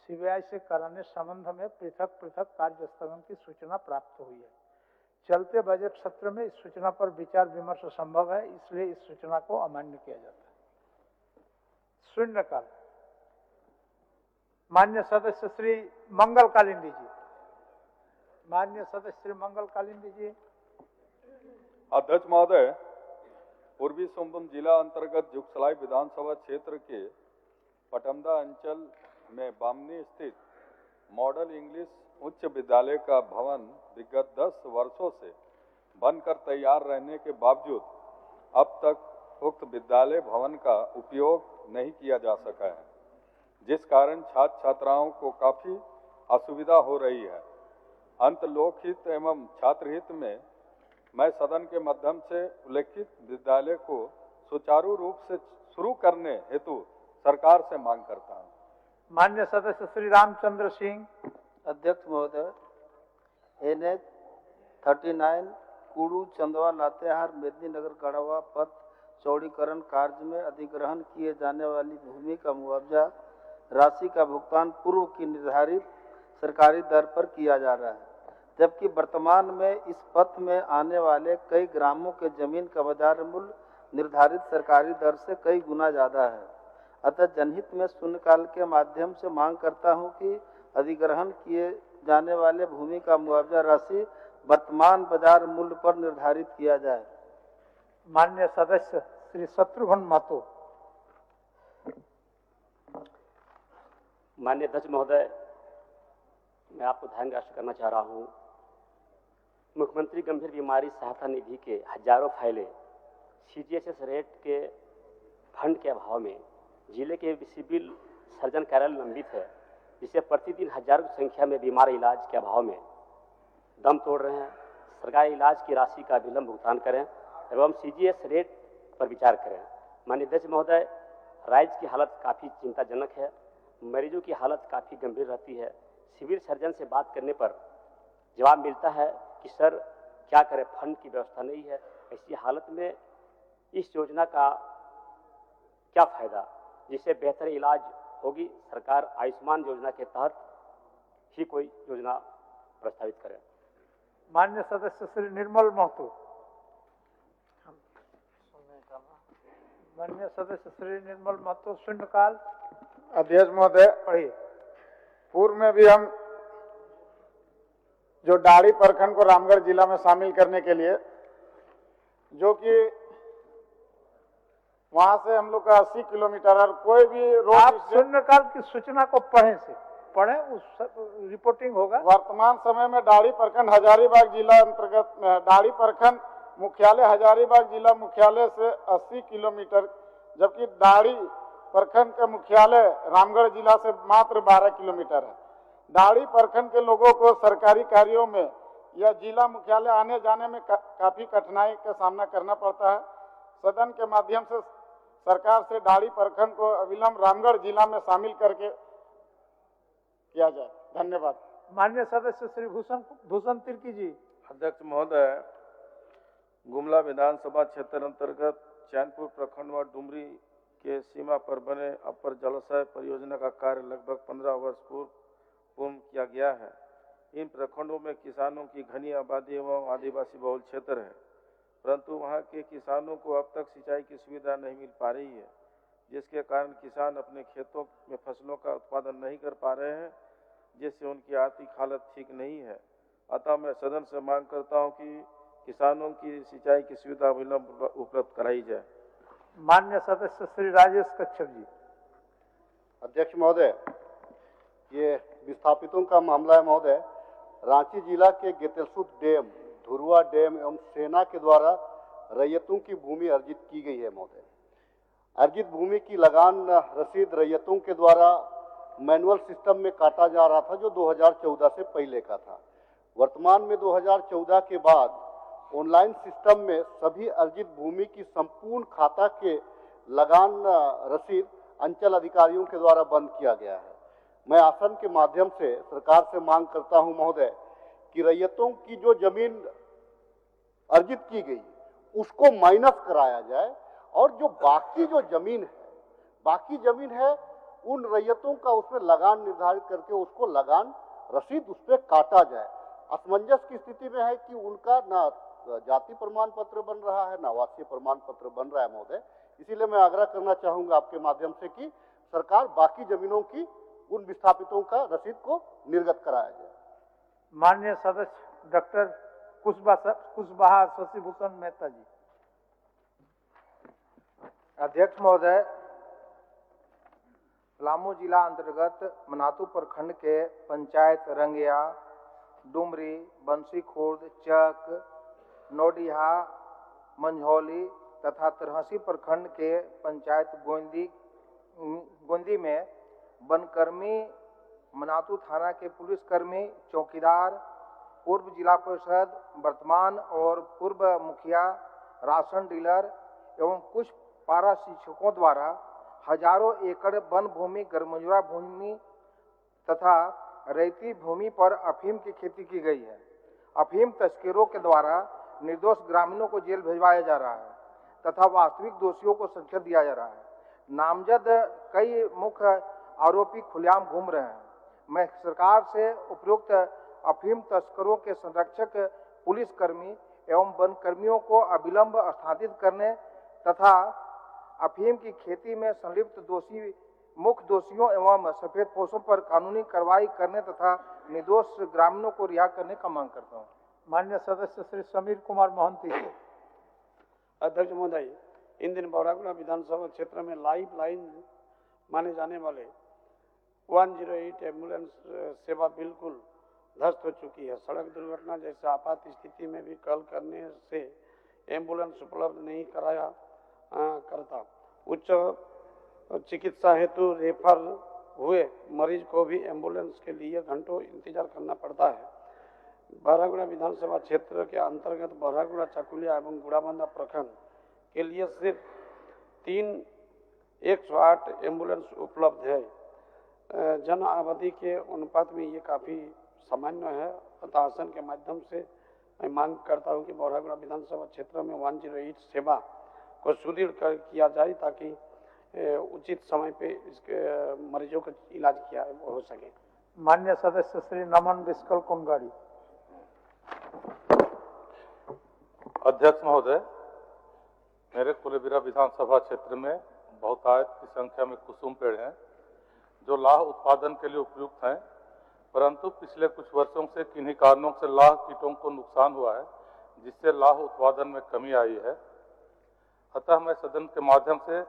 सीबीआई से कराने संबंध में पृथक पृथक कार्य स्थगन की सूचना प्राप्त हुई है। चलते बजट सत्र में इस सूचना पर विचार विमर्श संभव है, इसलिए इस सूचना को अमान्य किया जाता है। शून्यकाल। मान्य सदस्य श्री मंगल कालिंदी जी। माननीय सदस्य श्री मंगल कालिंदी जी। अध्यक्ष महोदय, पूर्वी सोनभद्र जिला अंतर्गत जुगसलाई विधानसभा क्षेत्र के पटमदा अंचल में बामनी स्थित मॉडल इंग्लिश उच्च विद्यालय का भवन विगत 10 वर्षों से बनकर तैयार रहने के बावजूद अब तक उक्त विद्यालय भवन का उपयोग नहीं किया जा सका है, जिस कारण छात्र छात्राओं को काफी असुविधा हो रही है। अंत लोकहित एवं छात्र हित में मैं सदन के माध्यम से उल्लेखित विद्यालय को सुचारू रूप से शुरू करने हेतु सरकार से मांग करता हूं। माननीय सदस्य श्री रामचंद्र सिंह। अध्यक्ष महोदय, NH 39 कुड़ू चंदवा लातेहार मेदिनीनगर गढ़वा पथ चौड़ीकरण कार्य में अधिग्रहण किए जाने वाली भूमि का मुआवजा राशि का भुगतान पूर्व की निर्धारित सरकारी दर पर किया जा रहा है, जबकि वर्तमान में इस पथ में आने वाले कई ग्रामों के जमीन का बाजार मूल्य निर्धारित सरकारी दर से कई गुना ज़्यादा है। अतः जनहित में शून्यकाल के माध्यम से मांग करता हूं कि अधिग्रहण किए जाने वाले भूमि का मुआवजा राशि वर्तमान बाजार मूल्य पर निर्धारित किया जाए। माननीय सदस्य श्री शत्रुघ्न महतो। माननीय अध्यक्ष महोदय, मैं आपको ध्यान राष्ट्र करना चाह रहा हूँ। मुख्यमंत्री गंभीर बीमारी सहायता निधि के हजारों फाइलें CGHS रेट के फंड के अभाव में जिले के सिविल सर्जन कार्यालय लंबित है, जिससे प्रतिदिन हजारों की संख्या में बीमार इलाज के अभाव में दम तोड़ रहे हैं। सरकार इलाज की राशि का विलंब भुगतान करें एवं CGHS रेट पर विचार करें। माननीय अध्यक्ष महोदय, राज्य की हालत काफ़ी चिंताजनक है, मरीजों की हालत काफ़ी गंभीर रहती है। सिविल सर्जन से बात करने पर जवाब मिलता है कि सर क्या करें, फंड की व्यवस्था नहीं है। ऐसी हालत में इस योजना का क्या फायदा, जिससे बेहतर इलाज होगी। सरकार आयुष्मान योजना के तहत ही कोई योजना प्रस्तावित करे। माननीय सदस्य श्री निर्मल महतो। माननीय सदस्य श्री निर्मल महतो, शून्यकाल। अध्यक्ष महोदय, पढ़िए। पूर्व में भी हम जो डाड़ी प्रखंड को रामगढ़ जिला में शामिल करने के लिए, जो कि वहां से हम लोग का 80 किलोमीटर और कोई भी रोड, आप शून्यकाल की सूचना को पढ़ें, उस रिपोर्टिंग होगा। वर्तमान समय में डाड़ी प्रखंड हजारीबाग जिला अंतर्गत में है। डाड़ी प्रखंड मुख्यालय हजारीबाग जिला मुख्यालय से 80 किलोमीटर, जबकि डाड़ी प्रखंड का मुख्यालय रामगढ़ जिला से मात्र 12 किलोमीटर है। डाड़ी प्रखंड के लोगों को सरकारी कार्यों में या जिला मुख्यालय आने जाने में काफी कठिनाई का सामना करना पड़ता है। सदन के माध्यम से सरकार से डाड़ी प्रखंड को अविलंब रामगढ़ जिला में शामिल करके किया जाए। धन्यवाद। माननीय सदस्य श्री भूषण तिर्की जी। अध्यक्ष महोदय, गुमला विधानसभा क्षेत्र अंतर्गत चैनपुर प्रखंड व डुमरी के सीमा पर बने अपर जलाशय परियोजना का कार्य लगभग 15 वर्ष पूर्ण किया गया है। इन प्रखंडों में किसानों की घनी आबादी एवं आदिवासी बहुल क्षेत्र है, परंतु वहां के किसानों को अब तक सिंचाई की सुविधा नहीं मिल पा रही है, जिसके कारण किसान अपने खेतों में फसलों का उत्पादन नहीं कर पा रहे हैं, जिससे उनकी आर्थिक हालत ठीक नहीं है। अतः मैं सदन से मांग करता हूं कि किसानों की सिंचाई की सुविधा विलंब उपलब्ध कराई जाए। माननीय सदस्य श्री राजेश कच्छप जी। अध्यक्ष महोदय, ये विस्थापितों का मामला है महोदय। रांची जिला के गेतेलसूद डैम, धुरुआ डैम एवं सेना के द्वारा रैयतों की भूमि अर्जित की गई है महोदय। अर्जित भूमि की लगान रसीद रैयतों के द्वारा मैनुअल सिस्टम में काटा जा रहा था, जो 2014 से पहले का था। वर्तमान में 2014 के बाद ऑनलाइन सिस्टम में सभी अर्जित भूमि की संपूर्ण खाता के लगान रसीद अंचल अधिकारियों के द्वारा बंद किया गया है। मैं आसन के माध्यम से सरकार से मांग करता हूं महोदय कि रैयतों की जो जमीन अर्जित की गई उसको माइनस कराया जाए और जो बाकी जमीन है उन रैयतों का उसमें लगान निर्धारित करके उसको लगान रसीद उस पर काटा जाए। असमंजस की स्थिति में है कि उनका ना जाति प्रमाण पत्र बन रहा है ना आवासीय प्रमाण पत्र बन रहा है महोदय। इसीलिए मैं आग्रह करना चाहूंगा आपके माध्यम से कि सरकार बाकी जमीनों की उन विस्थापितों का रसीद को निर्गत कराया जाए। माननीय सदस्य डॉक्टर कुशवाहा शशिभूषण मेहता जी। अध्यक्ष महोदय, पलामू जिला अंतर्गत मनातू प्रखंड के पंचायत रंगिया, डुमरी, बंसी खुर्द, चक, नोडिहा, मंझौली तथा तरहसी प्रखंड के पंचायत गोंदी में वनकर्मी, मनातू थाना के पुलिसकर्मी, चौकीदार, पूर्व जिला परिषद, वर्तमान और पूर्व मुखिया, राशन डीलर एवं कुछ पारा शिक्षकों द्वारा हजारों एकड़ वन भूमि, गरमजुरा भूमि तथा रेती भूमि पर अफीम की खेती की गई है। अफीम तस्करों के द्वारा निर्दोष ग्रामीणों को जेल भिजवाया जा रहा है तथा वास्तविक दोषियों को संरक्षण दिया जा रहा है। नामजद कई मुख्य आरोपी खुलेआम घूम रहे हैं। मैं सरकार से उपयुक्त अफीम तस्करों के संरक्षक पुलिसकर्मी एवं वन कर्मियों को अविलंब स्थानांतरित करने तथा अफीम की खेती में संलिप्त मुख्य दोषियों एवं सफेदपोशों पर कानूनी कार्रवाई करने तथा निर्दोष ग्रामीणों को रिहा करने का मांग करता हूँ। माननीय सदस्य श्री समीर कुमार मोहंती जी। अध्यक्ष महोदय, इन दिन बौरागुड़ा विधानसभा क्षेत्र में लाइफ लाइन माने जाने वाले 108 एम्बुलेंस सेवा बिल्कुल ध्वस्त हो चुकी है। सड़क दुर्घटना जैसे आपात स्थिति में भी कॉल करने से एम्बुलेंस उपलब्ध नहीं कराया करता। उच्च चिकित्सा हेतु रेफर हुए मरीज को भी एम्बुलेंस के लिए घंटों इंतजार करना पड़ता है। बौरागुड़ा विधानसभा क्षेत्र के अंतर्गत बौरागुड़ा, चकुलिया एवं गुड़ाबंधा प्रखंड के लिए सिर्फ 3 108 एम्बुलेंस उपलब्ध है। जन आबादी के अनुपात में ये काफ़ी सामान्य है। प्रशासन के माध्यम से मैं मांग करता हूं कि बौरागुड़ा विधानसभा क्षेत्र में 108 सेवा को सुदृढ़ किया जाए ताकि उचित समय पे इसके मरीजों का इलाज किया हो सके। माननीय सदस्य श्री नमन बिस्कल कुंगाड़ी। अध्यक्ष महोदय, मेरे कुलेबिरा विधानसभा क्षेत्र में बहुतायत की संख्या में कुसुम पेड़ हैं जो लाह उत्पादन के लिए उपयुक्त हैं, परंतु पिछले कुछ वर्षों से किन्हीं कारणों से लाह कीटों को नुकसान हुआ है जिससे लाह उत्पादन में कमी आई है। अतः मैं सदन के माध्यम से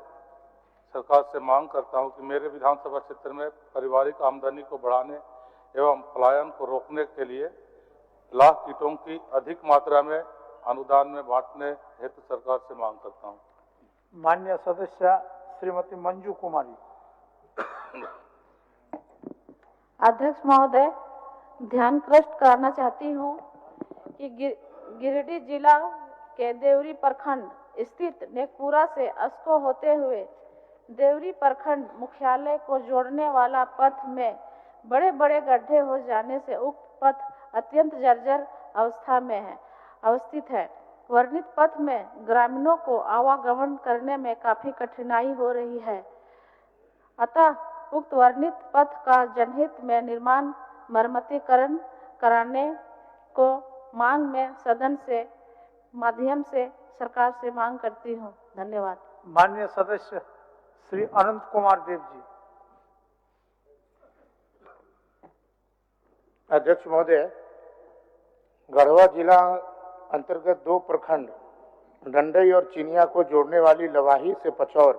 सरकार से मांग करता हूं कि मेरे विधानसभा क्षेत्र में पारिवारिक आमदनी को बढ़ाने एवं पलायन को रोकने के लिए लाह कीटों की अधिक मात्रा में अनुदान में बांटने हेतु सरकार से मांग करता हूं। माननीय सदस्य श्रीमती मंजू कुमारी। अध्यक्ष महोदय, ध्यान कृष्ट करना चाहती हूँ कि गिरिडीह जिला के देवरी प्रखंड स्थित नेकपुरा से अस्को होते हुए देवरी प्रखंड मुख्यालय को जोड़ने वाला पथ में बड़े बड़े गड्ढे हो जाने से उक्त पथ अत्यंत जर्जर अवस्था में अवस्थित है। वर्णित पथ में ग्रामीणों को आवागमन करने में काफी कठिनाई हो रही है। अतः उक्त वर्णित पथ का जनहित में निर्माण मरम्मतीकरण कराने को मांग में सदन से माध्यम से सरकार से मांग करती हूँ। धन्यवाद। माननीय सदस्य श्री अनंत कुमार देव जी। अध्यक्ष महोदय, गढ़वा जिला अंतर्गत 2 प्रखंड डंडई और चिनिया को जोड़ने वाली लवाही से पचौर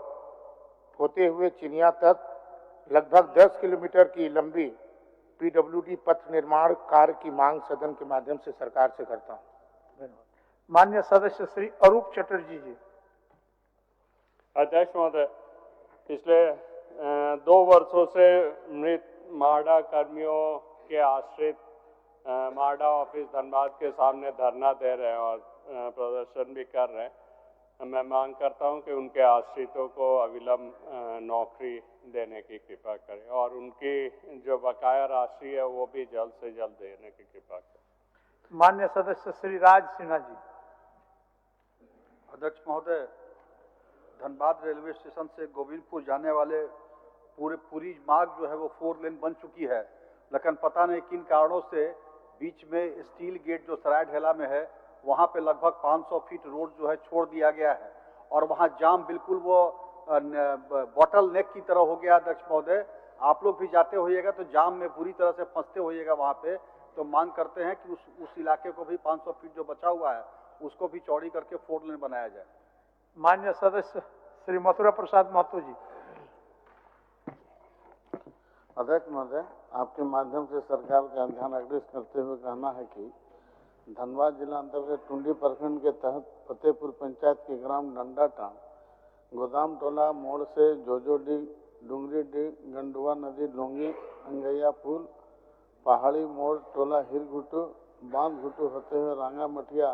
होते हुए चिनिया तक लगभग 10 किलोमीटर की लंबी पीडब्ल्यूडी पथ निर्माण कार्य की मांग सदन के माध्यम से सरकार से करता हूं। माननीय सदस्य श्री अरूप चटर्जी जी। अध्यक्ष महोदय, पिछले 2 वर्षों से मृत माडा कर्मियों के आश्रित माडा ऑफिस धनबाद के सामने धरना दे रहे हैं और प्रदर्शन भी कर रहे हैं। मैं मांग करता हूं कि उनके आश्रितों को अविलंब नौकरी देने की कृपा करें और उनकी जो बकाया राशि है वो भी जल्द से जल्द देने की कृपा करें। माननीय सदस्य श्री राज सिन्हा जी। अध्यक्ष महोदय, धनबाद रेलवे स्टेशन से गोविंदपुर जाने वाले पूरी मार्ग जो है वो 4 लेन बन चुकी है, लेकिन पता नहीं किन कारणों से बीच में स्टील गेट जो सराय ढेला में है वहाँ पे लगभग 500 फीट रोड जो है छोड़ दिया गया है और वहाँ जाम बिल्कुल वो बॉटल नेक की तरह हो गया। अध्यक्ष महोदय, आप लोग भी जाते होइएगा तो जाम में बुरी तरह से फंसते होइएगा वहाँ पे, तो मांग करते हैं कि उस इलाके को भी 500 फीट जो बचा हुआ है उसको भी चौड़ी करके 4 लेन बनाया जाए। माननीय सदस्य श्री मथुरा प्रसाद महतो जी। अध्यक्ष महोदय, आपके माध्यम से सरकार का ध्यान आकर्षित करते हुए कहना है कि धनबाद जिला अंतर्गत टुंडी प्रखंड के तहत फतेहपुर पंचायत के ग्राम डंडाटांड, गोदाम टोला मोड़ से जोजोडी, डूंगरी, गंडुआ नदी, लोंगी, अंगैया पुल, पहाड़ी मोड़, टोला हिरघुटू, बांध घुटू होते हुए रांगा मठिया,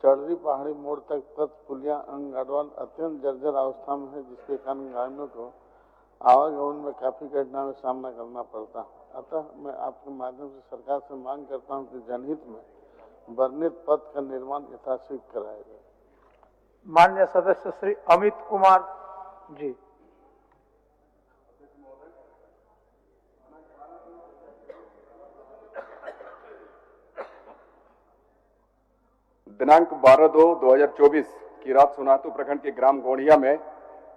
चढ़री पहाड़ी मोड़ तक पथ पुलिया अंग गढ़वाल अत्यंत जर्जर अवस्था में है, जिसके कारण ग्रामीणों को आवागमन में काफी कठिनाई का सामना करना पड़ता है। अतः मैं आपके माध्यम से सरकार से मांग करता हूं कि जनहित में वर्णित पथ का निर्माण यथाशीघ्र कराया जाए। माननीय सदस्य श्री अमित कुमार जी। दिनांक 12/2/2024 की रात सोनातू प्रखंड के ग्राम गौड़िया में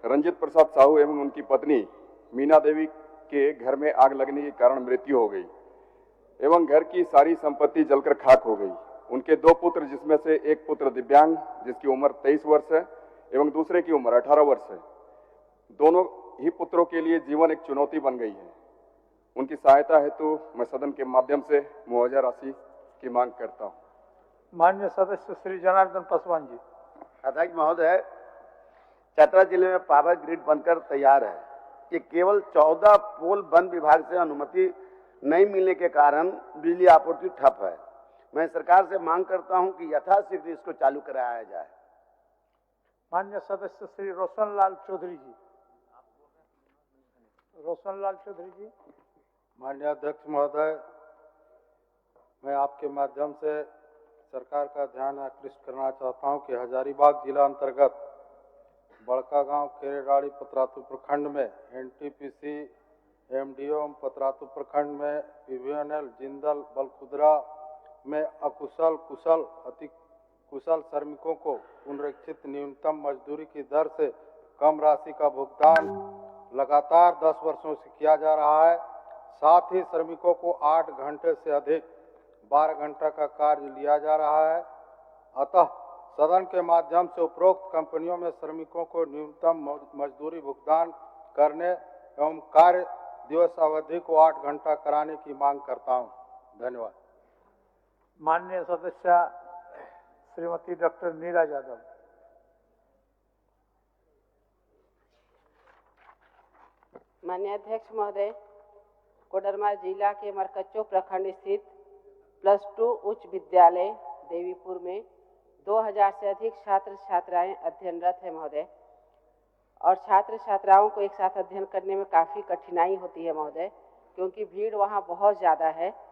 रंजित प्रसाद साहू एवं उनकी पत्नी मीना देवी के घर में आग लगने के कारण मृत्यु हो गई एवं घर की सारी संपत्ति जलकर खाक हो गई। उनके 2 पुत्र, जिसमें से एक पुत्र दिव्यांग जिसकी उम्र 23 वर्ष है एवं दूसरे की उम्र 18 वर्ष है, दोनों ही पुत्रों के लिए जीवन एक चुनौती बन गई है। उनकी सहायता हेतु मैं सदन के माध्यम से मुआवजा राशि की मांग करता हूँ। माननीय सदस्य श्री जनार्दन पासवान जी। अध्यक्ष महोदय, चतरा जिले में पावर ग्रिड बनकर तैयार है। ये केवल 14 पोल वन विभाग से अनुमति नहीं मिलने के कारण बिजली आपूर्ति ठप है। मैं सरकार से मांग करता हूं कि यथाशीघ्र इसको चालू कराया जाए। माननीय सदस्य श्री रोशनलाल चौधरी जी। रोशनलाल चौधरी जी। माननीय अध्यक्ष महोदय, मैं आपके माध्यम से सरकार का ध्यान आकृष्ट करना चाहता हूं कि हजारीबाग जिला अंतर्गत बड़का गांव, केरेडाड़ी, पतरातू प्रखंड में एनटीपीसी, एमडीओ पतरातू प्रखंड में पीवीएनएल, जिंदल, बलखुदरा में अकुशल, कुशल, अति कुशल श्रमिकों को पुनरीक्षित न्यूनतम मजदूरी की दर से कम राशि का भुगतान लगातार 10 वर्षों से किया जा रहा है। साथ ही श्रमिकों को 8 घंटे से अधिक 12 घंटा का कार्य लिया जा रहा है। अतः सदन के माध्यम से उपरोक्त कंपनियों में श्रमिकों को न्यूनतम मजदूरी भुगतान करने एवं कार्य दिवस अवधि को 8 घंटा कराने की मांग करता हूं। धन्यवाद। माननीय सदस्य श्रीमती डॉक्टर नीरा यादव। माननीय अध्यक्ष महोदय, कोडरमा जिला के मरकच्चो प्रखंड स्थित +2 उच्च विद्यालय देवीपुर में 2000 से अधिक छात्र छात्राएं अध्ययनरत है महोदय, और छात्र छात्राओं को एक साथ अध्ययन करने में काफ़ी कठिनाई होती है महोदय, क्योंकि भीड़ वहाँ बहुत ज़्यादा है।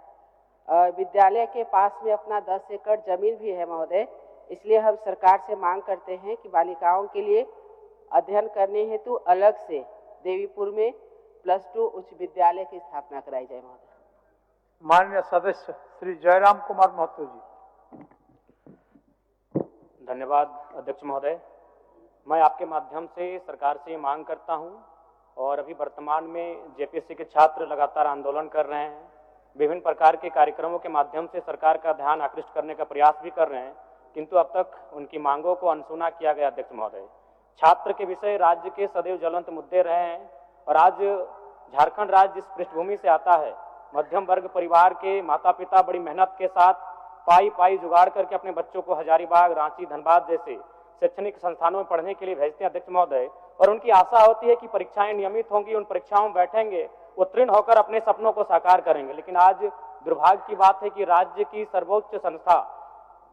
विद्यालय के पास में अपना 10 एकड़ जमीन भी है महोदय, इसलिए हम सरकार से मांग करते हैं कि बालिकाओं के लिए अध्ययन करने हेतु अलग से देवीपुर में +2 उच्च विद्यालय की स्थापना कराई जाए महोदय। माननीय सदस्य श्री जयराम कुमार महतो जी। धन्यवाद अध्यक्ष महोदय। मैं आपके माध्यम से सरकार से मांग करता हूं, और अभी वर्तमान में जेपीएससी के छात्र लगातार आंदोलन कर रहे हैं, विभिन्न प्रकार के कार्यक्रमों के माध्यम से सरकार का ध्यान आकृष्ट करने का प्रयास भी कर रहे हैं, किंतु अब तक उनकी मांगों को अनसुना किया गया। अध्यक्ष महोदय, छात्र के विषय राज्य के सदैव ज्वलंत मुद्दे रहे हैं, और आज झारखंड राज्य जिस पृष्ठभूमि से आता है, मध्यम वर्ग परिवार के माता पिता बड़ी मेहनत के साथ पाई जुगाड़ करके अपने बच्चों को हजारीबाग, रांची, धनबाद जैसे शैक्षणिक संस्थानों में पढ़ने के लिए भेजते हैं अध्यक्ष महोदय, और उनकी आशा होती है कि परीक्षाएं नियमित होंगी, उन परीक्षाओं में बैठेंगे, उत्तीर्ण होकर अपने सपनों को साकार करेंगे। लेकिन आज दुर्भाग्य की बात है कि राज्य की सर्वोच्च संस्था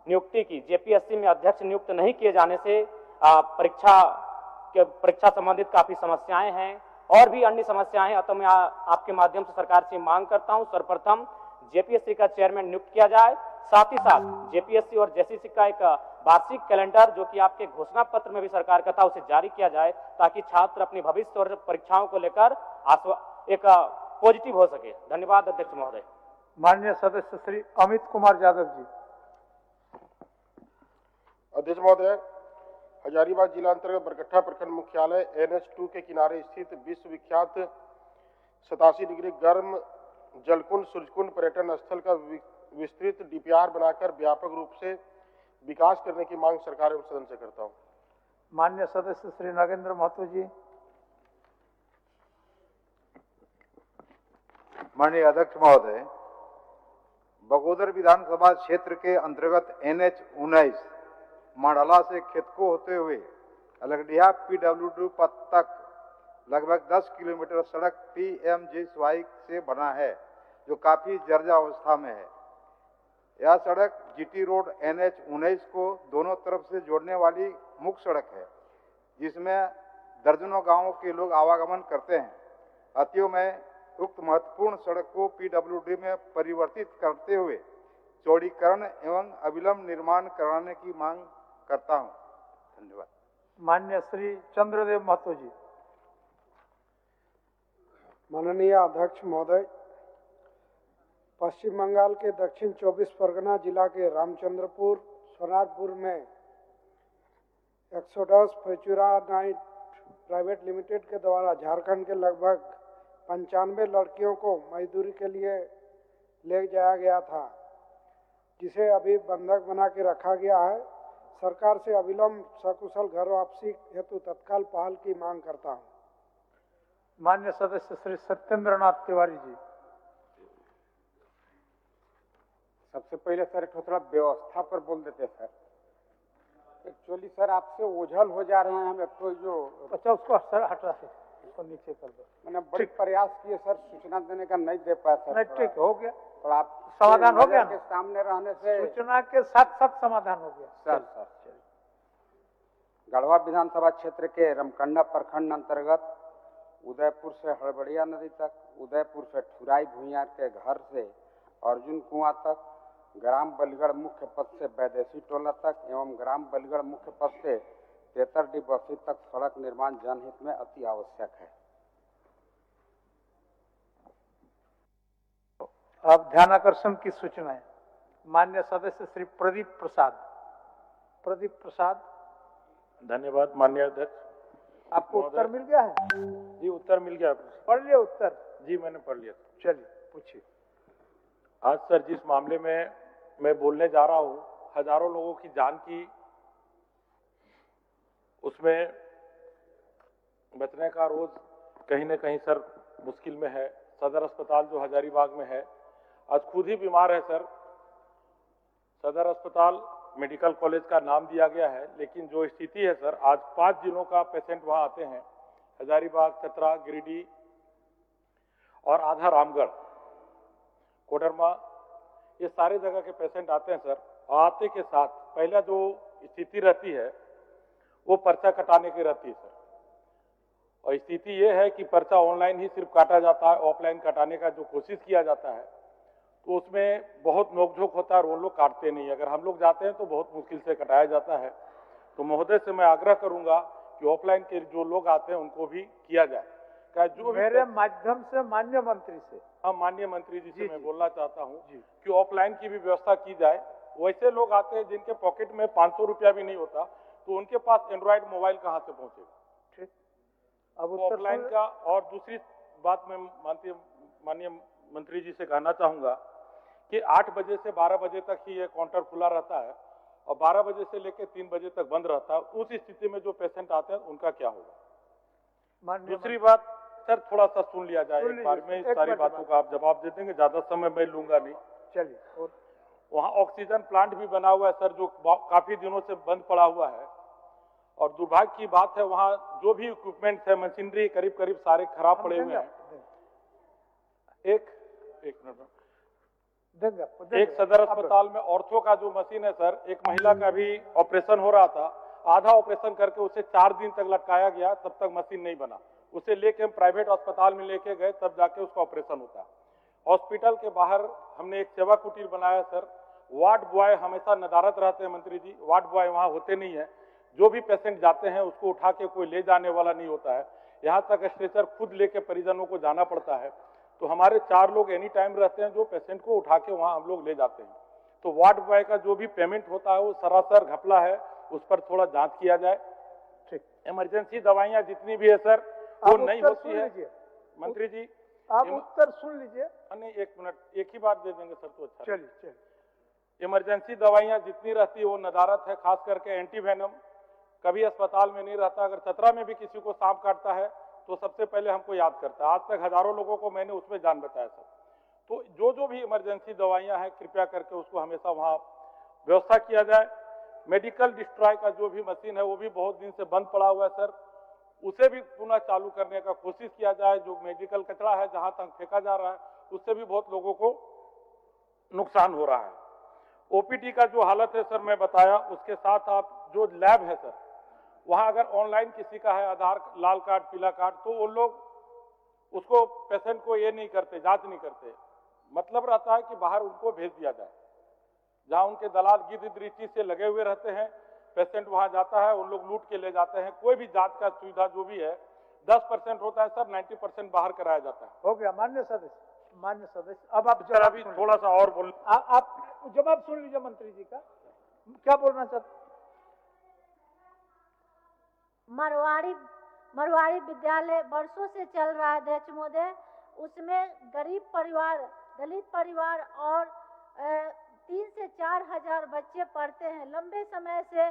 नियुक्ति की जेपीएससी में अध्यक्ष नियुक्त नहीं किए जाने से परीक्षा संबंधित काफी समस्याएं हैं और भी अन्य समस्याएं हैं। अतः मैं आपके माध्यम से सरकार से मांग करता हूं, सर्वप्रथम जेपीएससी का चेयरमैन नियुक्त किया जाए, साथ ही साथ जेपीएससी और जेसीसी का एक वार्षिक कैलेंडर जो कि आपके घोषणा पत्र में भी सरकार का था, उसे जारी किया जाए, ताकि छात्र अपने भविष्य और परीक्षाओं को लेकर एक पॉजिटिव हो सके। धन्यवाद अध्यक्ष महोदय। माननीय सदस्य श्री अमित कुमार यादव जी। अध्यक्ष महोदय, हजारीबाग जिला अंतर्गत बरकट्ठा प्रखंड मुख्यालय NH2 के किनारे स्थित विश्व विख्यात 87 डिग्री गर्म जलकुंड सूर्यकुंड पर्यटन स्थल का विस्तृत DPR बनाकर व्यापक रूप से विकास करने की मांग सरकार एवं सदन से करता हूं। माननीय सदस्य श्री नागेंद्र महतो जी। माननीय अध्यक्ष महोदय, बगोदर विधानसभा क्षेत्र के अंतर्गत NH19 मांडाला से खेतको होते हुए अलगडिया PWD पथ तक लगभग 10 किलोमीटर सड़क PMG स्वाइक से बना है, जो काफी जर्जर अवस्था में है। यह सड़क GT रोड NH19 को दोनों तरफ से जोड़ने वाली मुख्य सड़क है, जिसमें दर्जनों गांवों के लोग आवागमन करते हैं। अतएव में उक्त महत्वपूर्ण सड़क को PWD में परिवर्तित करते हुए चौड़ीकरण एवं अविलंब निर्माण कराने की मांग करता हूं। धन्यवाद। माननीय श्री चंद्रदेव महतो जी। माननीय अध्यक्ष महोदय, पश्चिम बंगाल के दक्षिण 24 परगना जिला के रामचंद्रपुर सोनारपुर में exodus Futura night private limited के द्वारा झारखंड के लगभग 95 लड़कियों को मजदूरी के लिए ले जाया गया था, जिसे अभी बंधक बना के रखा गया है। सरकार से अविलंब सकुशल घर वापसी हेतु तत्काल पहल की मांग करता हूं। माननीय सदस्य श्री सत्येंद्र नाथ तिवारी जी। सबसे पहले सर थोड़ा व्यवस्था पर बोल देते सर। एक्चुअली सर आपसे ओझल हो जा रहे हैं हम, तो जो अच्छा उसको सर हटा से उसको नीचे कर दो। मैंने बड़ी प्रयास किए सर, सूचना देने का नहीं दे पाया सर। नहीं ठीक हो गया, थोड़ा आप समाधान हो गया के सामने रहने से सूचना के साथ साथ समाधान हो गया। सर गढ़वा विधानसभा क्षेत्र के रमकंडा प्रखंड अंतर्गत उदयपुर से हड़बड़िया नदी तक, उदयपुर से ठुराई भुइयार के घर से अर्जुन कुआं तक, ग्राम बलिगढ़ मुख्य पथ से वैदेशी टोला तक एवं ग्राम बलिगढ़ मुख्य पथ से तेतरडी बस्ती तक सड़क निर्माण जनहित में अति आवश्यक है। अब ध्यानाकर्षण की सूचनाएं। माननीय सदस्य श्री प्रदीप प्रसाद। प्रदीप प्रसाद। धन्यवाद माननीय अध्यक्ष। आपको उत्तर मिल गया है? जी उत्तर मिल गया। पढ़ लिया उत्तर? जी मैंने पढ़ लिया। चलिए पूछिए। आज सर जिस मामले में मैं बोलने जा रहा हूँ, हजारों लोगों की जान की उसमें बचने का रोज कहीं न कहीं सर मुश्किल में है। सदर अस्पताल जो हजारीबाग में है, आज खुद ही बीमार है सर। सदर अस्पताल मेडिकल कॉलेज का नाम दिया गया है, लेकिन जो स्थिति है सर, आज 5 जिलों का पेशेंट वहां आते हैं, हजारीबाग, चतरा, गिरिडीह और आधा रामगढ़, कोडरमा, ये सारे जगह के पेशेंट आते हैं सर। आते के साथ पहला जो स्थिति रहती है वो पर्चा कटाने की रहती है सर, और स्थिति ये है कि पर्चा ऑनलाइन ही सिर्फ काटा जाता है। ऑफलाइन कटाने का जो कोशिश किया जाता है तो उसमें बहुत नोकझोंक होता है और वो लोग काटते नहीं। अगर हम लोग जाते हैं तो बहुत मुश्किल से कटाया जाता है। तो महोदय से मैं आग्रह करूंगा कि ऑफलाइन के जो लोग आते हैं उनको भी किया जाए। क्या जो मेरे माध्यम से माननीय मंत्री से, हाँ माननीय मंत्री जी से मैं बोलना चाहता हूँ कि ऑफलाइन की भी व्यवस्था की जाए। वैसे लोग आते हैं जिनके पॉकेट में 500 रुपया भी नहीं होता, तो उनके पास एंड्रॉइड मोबाइल कहाँ से पहुंचेगा? ठीक, अब ऑफलाइन का। और दूसरी बात मैं माननीय मंत्री जी से कहना चाहूंगा कि 8 बजे से 12 बजे तक ही ये काउंटर खुला रहता है और 12 बजे से लेकर 3 बजे तक बंद रहता है। उस स्थिति में जो पेशेंट आते हैं उनका क्या होगा? दूसरी बात सर, थोड़ा सा सुन लिया जाए एक बार में, इस सारी बातों का आप जवाब दे देंगे, ज्यादा समय मैं लूंगा नहीं। चलिए। वहाँ ऑक्सीजन प्लांट भी बना हुआ है सर, जो काफी दिनों से बंद पड़ा हुआ है। और दुर्भाग्य की बात है, वहाँ जो भी इक्विपमेंट है, मशीनरी करीब करीब सारे खराब पड़े हुए हैं। एक मिनट, एक सदर अस्पताल में ऑर्थो का जो मशीन है सर, एक महिला का भी ऑपरेशन हो रहा था, आधा ऑपरेशन करके उसे 4 दिन तक लटकाया गया, तब तक मशीन नहीं बना। उसे लेके हम प्राइवेट अस्पताल में लेके गए, तब जाके उसका ऑपरेशन होता है। हॉस्पिटल के बाहर हमने एक सेवा कुटीर बनाया सर। वार्ड बॉय हमेशा नदारत रहते हैं मंत्री जी, वार्ड बॉय वहाँ होते नहीं है। जो भी पेशेंट जाते हैं उसको उठा के कोई ले जाने वाला नहीं होता है। यहाँ तक स्ट्रेचर खुद लेके परिजनों को जाना पड़ता है। तो हमारे 4 लोग एनी टाइम रहते हैं जो पेशेंट को उठा के वहाँ हम लोग ले जाते हैं। तो वार्ड बॉय का जो भी पेमेंट होता है वो सरासर घपला है, उस पर थोड़ा जांच किया जाए। ठीक, इमरजेंसी दवाइयाँ जितनी भी है सर वो नहीं होती है। मंत्री जी आप उत्तर सुन लीजिए। नहीं, 1 मिनट, एक ही बात दे देंगे सर तो अच्छा। चलिए। इमरजेंसी दवाइयाँ जितनी रहती है वो नदारत है, खास करके एंटीवेनम कभी अस्पताल में नहीं रहता। अगर चतरा में भी किसी को सांप काटता है तो सबसे पहले हमको याद करता है। आज तक हजारों लोगों को मैंने उसमें जान बताया सर। तो जो भी इमरजेंसी दवाइयाँ हैं कृपया करके उसको हमेशा वहाँ व्यवस्था किया जाए। मेडिकल डिस्ट्रॉय का जो भी मशीन है वो भी बहुत दिन से बंद पड़ा हुआ है सर, उसे भी पुनः चालू करने का कोशिश किया जाए। जो मेडिकल कचरा है जहां तक फेंका जा रहा है उससे भी बहुत लोगों को नुकसान हो रहा है। ओपीडी का जो हालत है सर मैं बताया, उसके साथ आप जो लैब है सर, वहां अगर ऑनलाइन किसी का है आधार, लाल कार्ड, पीला कार्ड, तो वो लोग उसको पेशेंट को ये नहीं करते, जांच नहीं करते। मतलब रहता है कि बाहर उनको भेज दिया जाए। जहां उनके दलाल गिद्ध दृष्टि से लगे हुए रहते हैं। पेशेंट वहां जाता है, उन लोग लूट के ले जाते हैं। कोई भी जांच का सुविधा जो भी है 10% होता है सर, 90% बाहर कराया जाता है। हो गया मान्य सदस्य। अब आप सर अभी थोड़ा सा और बोल, आप जवाब सुन लीजिए मंत्री जी का, क्या बोलना चाहते? मरवाड़ी विद्यालय वर्षों से चल रहा है अध्यक्ष महोदय। उसमें गरीब परिवार, दलित परिवार और 3 से 4 हजार बच्चे पढ़ते हैं। लंबे समय से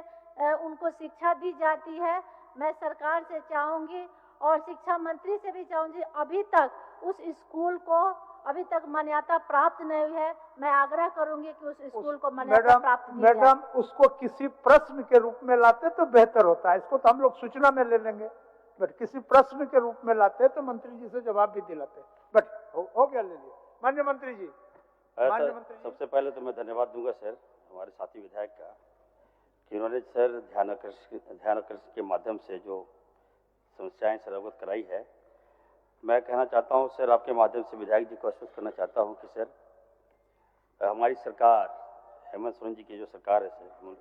उनको शिक्षा दी जाती है। मैं सरकार से चाहूंगी और शिक्षा मंत्री से भी चाहूंगी, अभी तक उस स्कूल को अभी तक मान्यता प्राप्त नहीं हुई है। मैं आग्रह करूंगी कि उस स्कूल को मान्यता प्राप्त दी जाए। मैडम उसको किसी प्रश्न के रूप में लाते तो बेहतर होता है। इसको तो हम लोग सूचना में ले लेंगे, बट किसी प्रश्न के रूप में लाते तो मंत्री जी से जवाब भी दिलाते। बट हो गया, ले लिया माननीय मंत्री जी। सबसे पहले तो मैं धन्यवाद दूंगा सर हमारे साथी विधायक का कि उन्होंने सर ध्यान आकर्षण के माध्यम से जो समस्याएं सर अवगत कराई है। मैं कहना चाहता हूं सर, आपके माध्यम से विधायक जी को आश्वस्त करना चाहता हूं कि सर हमारी सरकार, हेमंत सोरेन जी की जो सरकार है सर,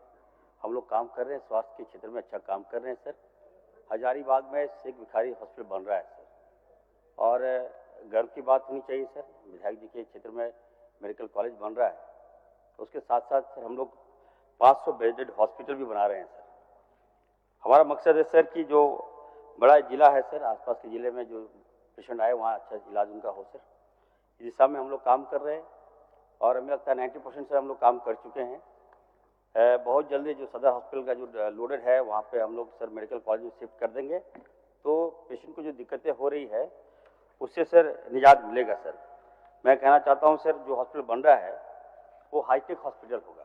हम लोग काम कर रहे हैं, स्वास्थ्य के क्षेत्र में अच्छा काम कर रहे हैं सर। हजारीबाग में शेख भिखारी हॉस्पिटल बन रहा है सर, और गर्व की बात होनी चाहिए सर, विधायक जी के क्षेत्र में मेडिकल कॉलेज बन रहा है। उसके साथ साथ सर हम लोग 500 बेडेड हॉस्पिटल भी बना रहे हैं सर। हमारा मकसद है सर कि जो बड़ा जिला है सर, आसपास के जिले में जो पेशेंट आए वहाँ अच्छा इलाज उनका हो सर। इस दिशा में हम लोग काम कर रहे हैं और हमें लगता है 90% से हम लोग काम कर चुके हैं। बहुत जल्दी जो सदर हॉस्पिटल का जो लोडेड है वहाँ पे हम लोग सर मेडिकल कॉलेज में शिफ्ट कर देंगे, तो पेशेंट को जो दिक्कतें हो रही है उससे सर निजात मिलेगा सर। मैं कहना चाहता हूँ सर, जो हॉस्पिटल बन रहा है वो हाईटेक हॉस्पिटल होगा,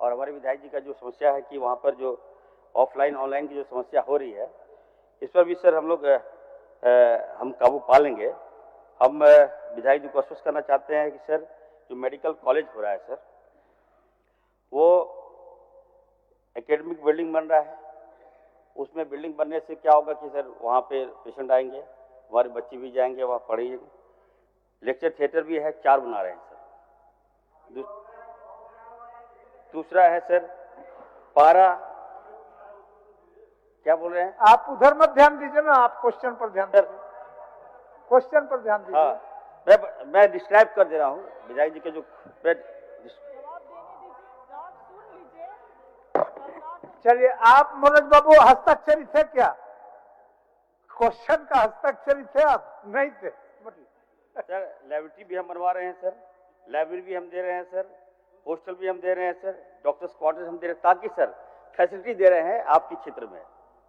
और हमारे विधायक जी का जो समस्या है कि वहाँ पर जो ऑफलाइन ऑनलाइन की जो समस्या हो रही है, इस पर भी सर हम लोग हम काबू पा लेंगे। हम विधायक जी को आश्वस्त करना चाहते हैं कि सर जो मेडिकल कॉलेज हो रहा है सर, वो एकेडमिक बिल्डिंग बन रहा है। उसमें बिल्डिंग बनने से क्या होगा कि सर वहाँ पे पेशेंट आएंगे, हमारे बच्चे भी जाएंगे वहाँ पढ़ेंगे। लेक्चर थिएटर भी है, 4 बना रहे हैं सर। दूसरा है सर पारा, क्या बोल रहे हैं आप? उधर मत ध्यान दीजिए ना, आप क्वेश्चन पर ध्यान दीजिए, क्वेश्चन पर ध्यान दीजिए। हाँ, मैं डिस्क्राइब कर दे रहा हूँ विधायक जी के जो चलिए आप मनोज बाबू हस्ताक्षरी थे क्या? क्वेश्चन का हस्ताक्षरी थे आप? नहीं थे। सर लैबोरेटरी भी हम बनवा रहे हैं सर, लाइब्रेरी भी हम दे रहे हैं सर, हॉस्टल भी हम दे रहे हैं सर, डॉक्टर्स क्वार्टर्स हम दे रहे हैं, ताकि सर फैसिलिटी दे रहे हैं आपके क्षेत्र में।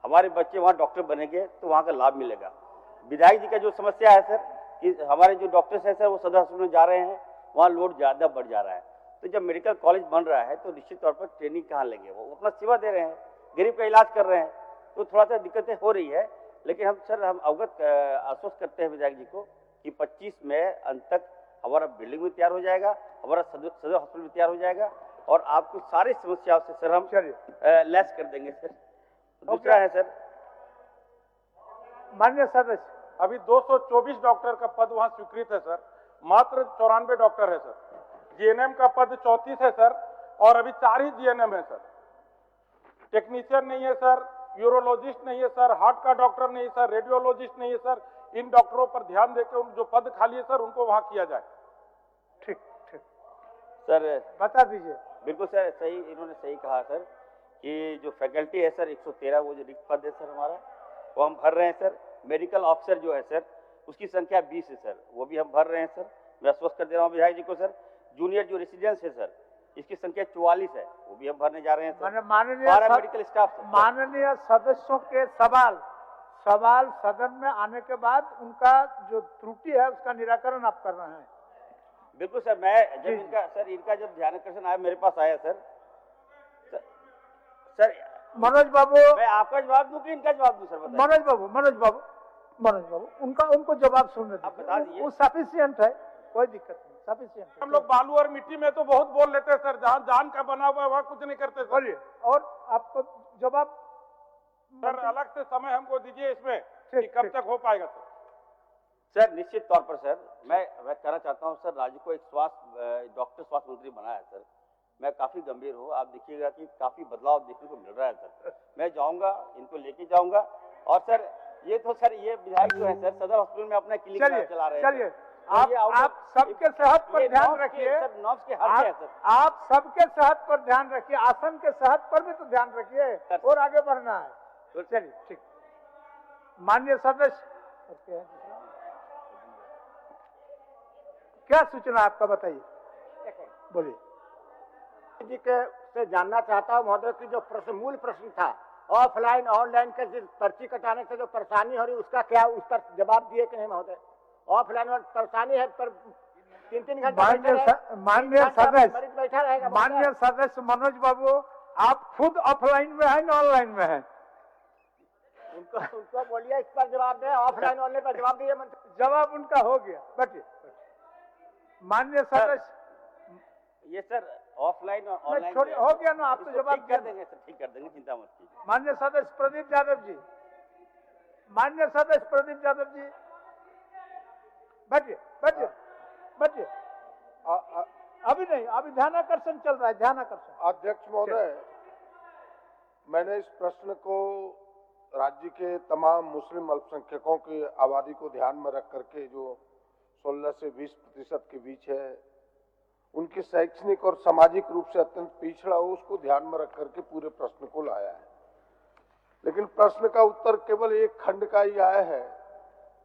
हमारे बच्चे वहाँ डॉक्टर बनेंगे तो वहाँ का लाभ मिलेगा। विधायक जी का जो समस्या है सर कि हमारे जो डॉक्टर्स हैं सर वो सदर हॉस्पिटल में जा रहे हैं, वहाँ लोड ज़्यादा बढ़ जा रहा है। तो जब मेडिकल कॉलेज बन रहा है तो निश्चित तौर पर ट्रेनिंग कहाँ लेंगे, वो अपना सेवा दे रहे हैं, गरीब का इलाज कर रहे हैं, तो थोड़ा सा दिक्कतें हो रही है। लेकिन हम अवगत आश्वस्त करते हैं विधायक जी को कि 25 में अंत तक हमारा बिल्डिंग भी तैयार हो जाएगा, हमारा सदर हॉस्पिटल भी तैयार हो जाएगा, और आपको सारी समस्याओं से सर हम लेस कर देंगे सर। दूसरा है सर मान्य सदस्य, अभी 224 डॉक्टर का पद वहाँ स्वीकृत है सर, मात्र 94 डॉक्टर है सर। जीएनएम का पद 34 है सर, और अभी 4 ही जीएनएम है सर। टेक्नीशियन नहीं है सर, यूरोलॉजिस्ट नहीं है सर, हार्ट का डॉक्टर नहीं है सर, रेडियोलॉजिस्ट नहीं है सर। इन डॉक्टरों पर ध्यान देकर उन जो पद खाली है सर उनको वहाँ किया जाए। ठीक ठीक सर बता दीजिए। बिल्कुल सर, सही, इन्होंने सही कहा सर कि जो फैकल्टी है सर 113 वो जो रिक्त पद है सर हमारा, वो हम भर रहे हैं सर। मेडिकल ऑफिसर जो है सर उसकी संख्या 20 है सर, वो भी हम भर रहे हैं सर। मैं आश्वस्त कर दे रहा हूँ विधायक जी को सर। जूनियर जो रेसिडेंस है सर इसकी संख्या 44 है, वो भी हम भरने जा रहे हैं सर। माननीय मेडिकल स्टाफ, माननीय सदस्यों के सवाल सदन में आने के बाद उनका जो त्रुटि है उसका निराकरण आप कर रहे हैं। बिल्कुल सर। मैं जब इनका जब ध्यान आकर्षण आया मेरे पास आया सर मनोज बाबू, मैं आपका जवाब दूं कि इनका जवाब दूं सर? मनोज बाबू उनको जवाब सुनने दीजिए। वो सफिशिएंट है, कोई दिक्कत नहीं, सफिशिएंट है। हम लोग बालू और मिट्टी में तो बहुत बोल लेते हैं सर, जहाँ जान का बना हुआ है वहाँ कुछ नहीं करते सर। बोलिए, और आपको जवाब सर अलग से समय हमको दीजिए इसमें कि कब तक हो पाएगा सर। सर निश्चित तौर पर सर मैं कहना चाहता हूं सर, राज्य को एक डॉक्टर स्वास्थ्य मंत्री बनाया है सर, मैं काफ़ी गंभीर हूँ। आप देखिएगा कि काफ़ी बदलाव देखने को मिल रहा है सर। मैं जाऊँगा, इनको लेके जाऊँगा। और सर ये तो सर ये विधायक जो है सर सदर हॉस्पिटल में अपना क्लिनिक चला रहे हैं। चलिए आप सबके सेहत पर ध्यान रखिए। आप सबके सेहत पर ध्यान रखिए, आसन के सेहत पर भी तो ध्यान रखिए और आगे बढ़ना है। चलिए ठीक। माननीय सदस्य क्या सूचना आपका बताइए, बोलिए। जी के से जानना चाहता हूँ महोदय की जो मूल प्रश्न था ऑफलाइन ऑनलाइन के पर्ची कटाने से जो परेशानी हो रही उसका क्या, उस पर जवाब दिए कि नहीं महोदय? ऑफलाइन में परेशानी है पर 3-3 घंटे माननीय सदस्य मनोज बाबू, आप खुद ऑफलाइन में है ना ऑनलाइन में है? उनको बोलिए इस पर जवाब दे, ऑफलाइन ऑनलाइन पर जवाब दिए। जवाब उनका हो गया। बैठिए। माननीय सदस्य ये सर ऑफलाइन और ऑनलाइन हो गया ना, आप तो जवाब कर देंगे सर, ठीक कर देंगे, चिंता मत कीजिए। माननीय सदस्य प्रदीप यादव जी, माननीय सदस्य प्रदीप यादव जी बैठिए बैठिए बैठिए। अभी नहीं, अभी ध्यानाकर्षण चल रहा है, ध्यानाकर्षण। अध्यक्ष महोदय, मैंने इस प्रश्न को राज्य के तमाम मुस्लिम अल्पसंख्यकों की आबादी को ध्यान में रख करके जो 16 से 20% के बीच है, उनके शैक्षणिक और सामाजिक रूप से अत्यंत पिछड़ा हो, उसको ध्यान में रख करके पूरे प्रश्न को लाया है। लेकिन प्रश्न का उत्तर केवल एक खंड का ही आया है।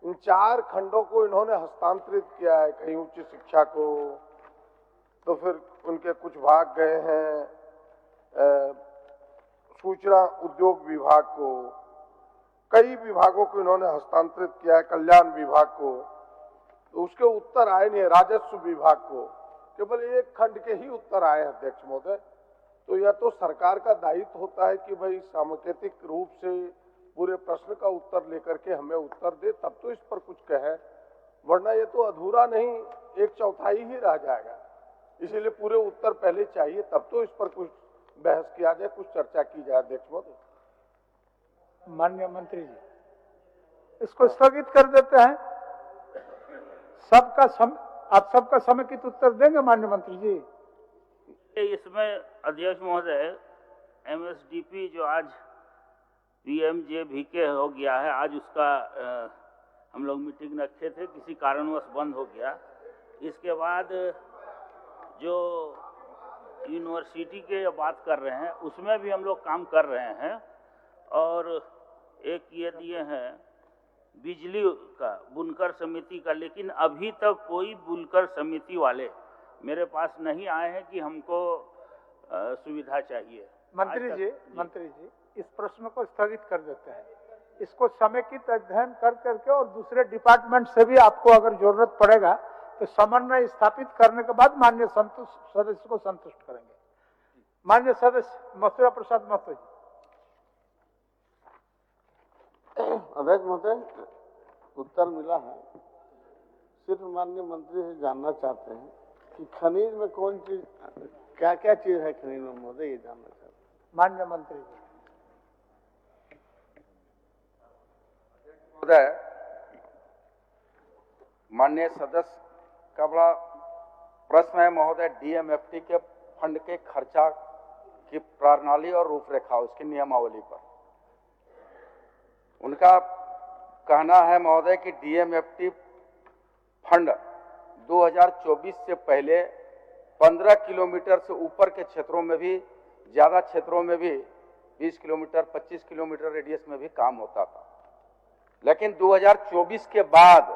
इन 4 खंडों को इन्होंने हस्तांतरित किया है, कहीं उच्च शिक्षा को, तो फिर उनके कुछ भाग गए हैं सूचना उद्योग विभाग को, कई विभागों को इन्होंने हस्तांतरित किया है, कल्याण विभाग को, तो उसके उत्तर आए नहीं, राजस्व विभाग को केवल एक खंड के ही उत्तर आए हैं अध्यक्ष महोदय। तो यह तो सरकार का दायित्व होता है कि भाई सांकेतिक रूप से पूरे प्रश्न का उत्तर लेकर के हमें उत्तर दे, तब तो इस पर कुछ कहे, वरना ये तो अधूरा नहीं 1/4 ही रह जाएगा। इसीलिए पूरे उत्तर पहले चाहिए, तब तो इस पर कुछ बहस किया जाए, कुछ चर्चा की जाए अध्यक्ष महोदय। माननीय मंत्री जी, इसको स्थगित कर देते हैं। आप सबका समेकित उत्तर देंगे माननीय मंत्री जी? इसमें अध्यक्ष महोदय MSDP जो आज PMJBK हो गया है, आज उसका हम लोग मीटिंग रखे थे, किसी कारणवश बंद हो गया। इसके बाद जो यूनिवर्सिटी के बात कर रहे हैं उसमें भी हम लोग काम कर रहे हैं। और एक ये दिए हैं बिजली का बुनकर समिति का, लेकिन अभी तक कोई बुनकर समिति वाले मेरे पास नहीं आए हैं कि हमको सुविधा चाहिए। मंत्री जी इस प्रश्न को स्थगित कर देते हैं। इसको समेकित अध्ययन कर करके और दूसरे डिपार्टमेंट से भी आपको अगर जरूरत पड़ेगा तो समन्वय स्थापित करने के बाद माननीय सदस्य को संतुष्ट करेंगे। माननीय सदस्य मथुरा प्रसाद महतो जी। अध्यक्ष महोदय, उत्तर मिला है। सिर्फ माननीय मंत्री से जानना चाहते हैं कि खनिज में कौन चीज, क्या क्या चीज है खनिज में महोदय, ये जानना चाहते हैं। माननीय मंत्री जी। महोदय, माननीय सदस्य का बड़ा प्रश्न है महोदय, DMFT के फंड के खर्चा की प्रणाली और रूपरेखा, उसकी नियमावली पर। उनका कहना है महोदय कि DMFT फंड 2024 से पहले 15 किलोमीटर से ऊपर के क्षेत्रों में भी, ज्यादा क्षेत्रों में भी 20 किलोमीटर 25 किलोमीटर रेडियस में भी काम होता था। लेकिन 2024 के बाद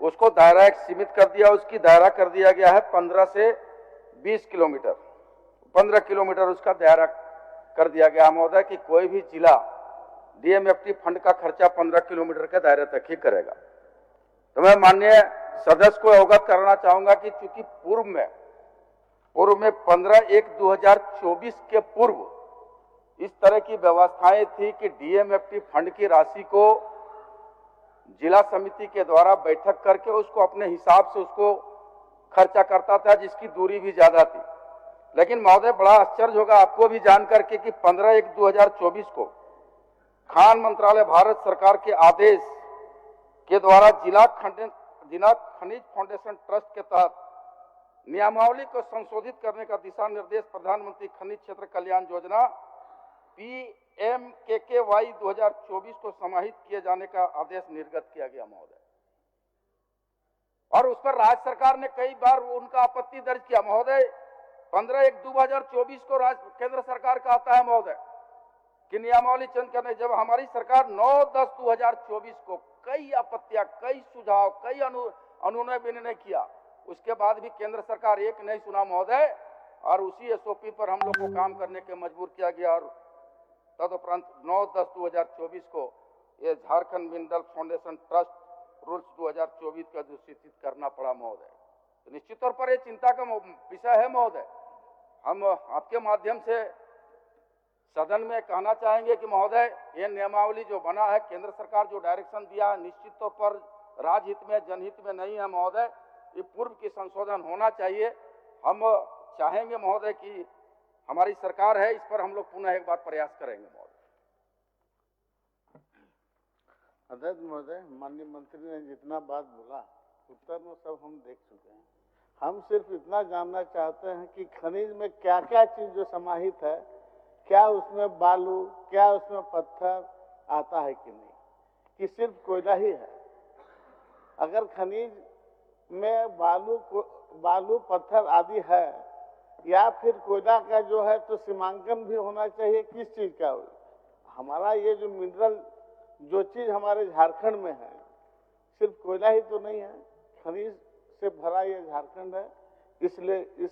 उसको दायरा एक सीमित कर दिया, उसकी दायरा कर दिया गया है 15 से 20 किलोमीटर, 15 किलोमीटर उसका दायरा कर दिया गया महोदय कि कोई भी जिला DMFT फंड का खर्चा 15 किलोमीटर के दायरे तक ही करेगा। तो मैं माननीय सदस्य को अवगत करना चाहूंगा कि चूंकि पूर्व में 15/1/2024 के पूर्व इस तरह की व्यवस्थाएं थी कि DMFT फंड की राशि को जिला समिति के द्वारा बैठक करके उसको अपने हिसाब से उसको खर्चा करता था, जिसकी दूरी भी ज्यादा थी। लेकिन महोदय बड़ा आश्चर्य होगा आपको भी जान करके कि 15/1/2024 को खान मंत्रालय भारत सरकार के आदेश के द्वारा जिला खनिज फाउंडेशन ट्रस्ट के तहत नियमावली को संशोधित करने का दिशा निर्देश प्रधानमंत्री खनिज क्षेत्र कल्याण योजना PMKKY 2024 को समाहित किए जाने का आदेश निर्गत किया गया महोदय। और उस पर राज्य सरकार ने कई बार उनका आपत्ति दर्ज किया महोदय। 15/1/2024 को केंद्र सरकार का आता है महोदय कि नियमावली चेंज करने, जब हमारी सरकार 9/10/2024 को कई आपत्तियां, कई सुझाव, कई अनुनय विनय किया, उसके बाद भी केंद्र सरकार एक नहीं सुना महोदय, और उसी SOP पर हम लोग को काम करने के मजबूर किया गया। और तदुपरांत 9/10/2024 को ये Jharkhand mineral foundation trust rules 2024 का अधिसूचित करना पड़ा महोदय। तो निश्चित तौर पर ये चिंता का विषय है महोदय। हम आपके माध्यम से सदन में कहना चाहेंगे कि महोदय, ये नियमावली जो बना है, केंद्र सरकार जो डायरेक्शन दिया है, निश्चित तौर पर राजहित में, जनहित में नहीं है महोदय। ये पूर्व की संशोधन होना चाहिए। हम चाहेंगे महोदय कि हमारी सरकार है, इस पर हम लोग पुनः एक बार प्रयास करेंगे महोदय। अध्यक्ष महोदय, माननीय मंत्री ने जितना बात बोला उत्तर में सब हम देख चुके हैं। हम सिर्फ इतना जानना चाहते हैं कि खनिज में क्या क्या चीज जो समाहित है, क्या उसमें बालू, क्या उसमें पत्थर आता है कि नहीं, कि सिर्फ कोयला ही है। अगर खनिज में बालू पत्थर आदि है, या फिर कोयला का जो है तो सीमांकन भी होना चाहिए किस चीज का। हमारा ये जो मिनरल जो चीज हमारे झारखंड में है, सिर्फ कोयला ही तो नहीं है, खनिज से भरा ये झारखंड है। इसलिए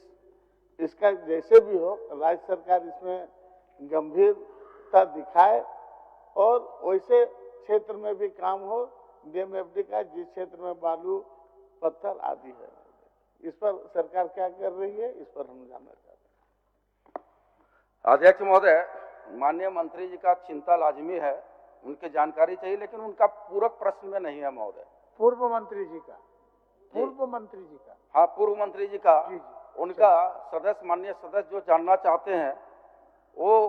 इसका जैसे भी हो राज्य सरकार इसमें गंभीरता दिखाए और वैसे क्षेत्र में भी काम हो DMFD का, जिस क्षेत्र में बालू पत्थर आदि है। इस पर सरकार क्या कर रही है, इस पर हम जानना चाहते हैं। अध्यक्ष महोदय, माननीय मंत्री जी का चिंता लाजमी है, उनकी जानकारी चाहिए, लेकिन उनका पूरक प्रश्न में नहीं है महोदय। पूर्व मंत्री जी का, पूर्व मंत्री जी का, हाँ पूर्व मंत्री जी का, उनका सदस्य, माननीय सदस्य जो जानना चाहते हैं वो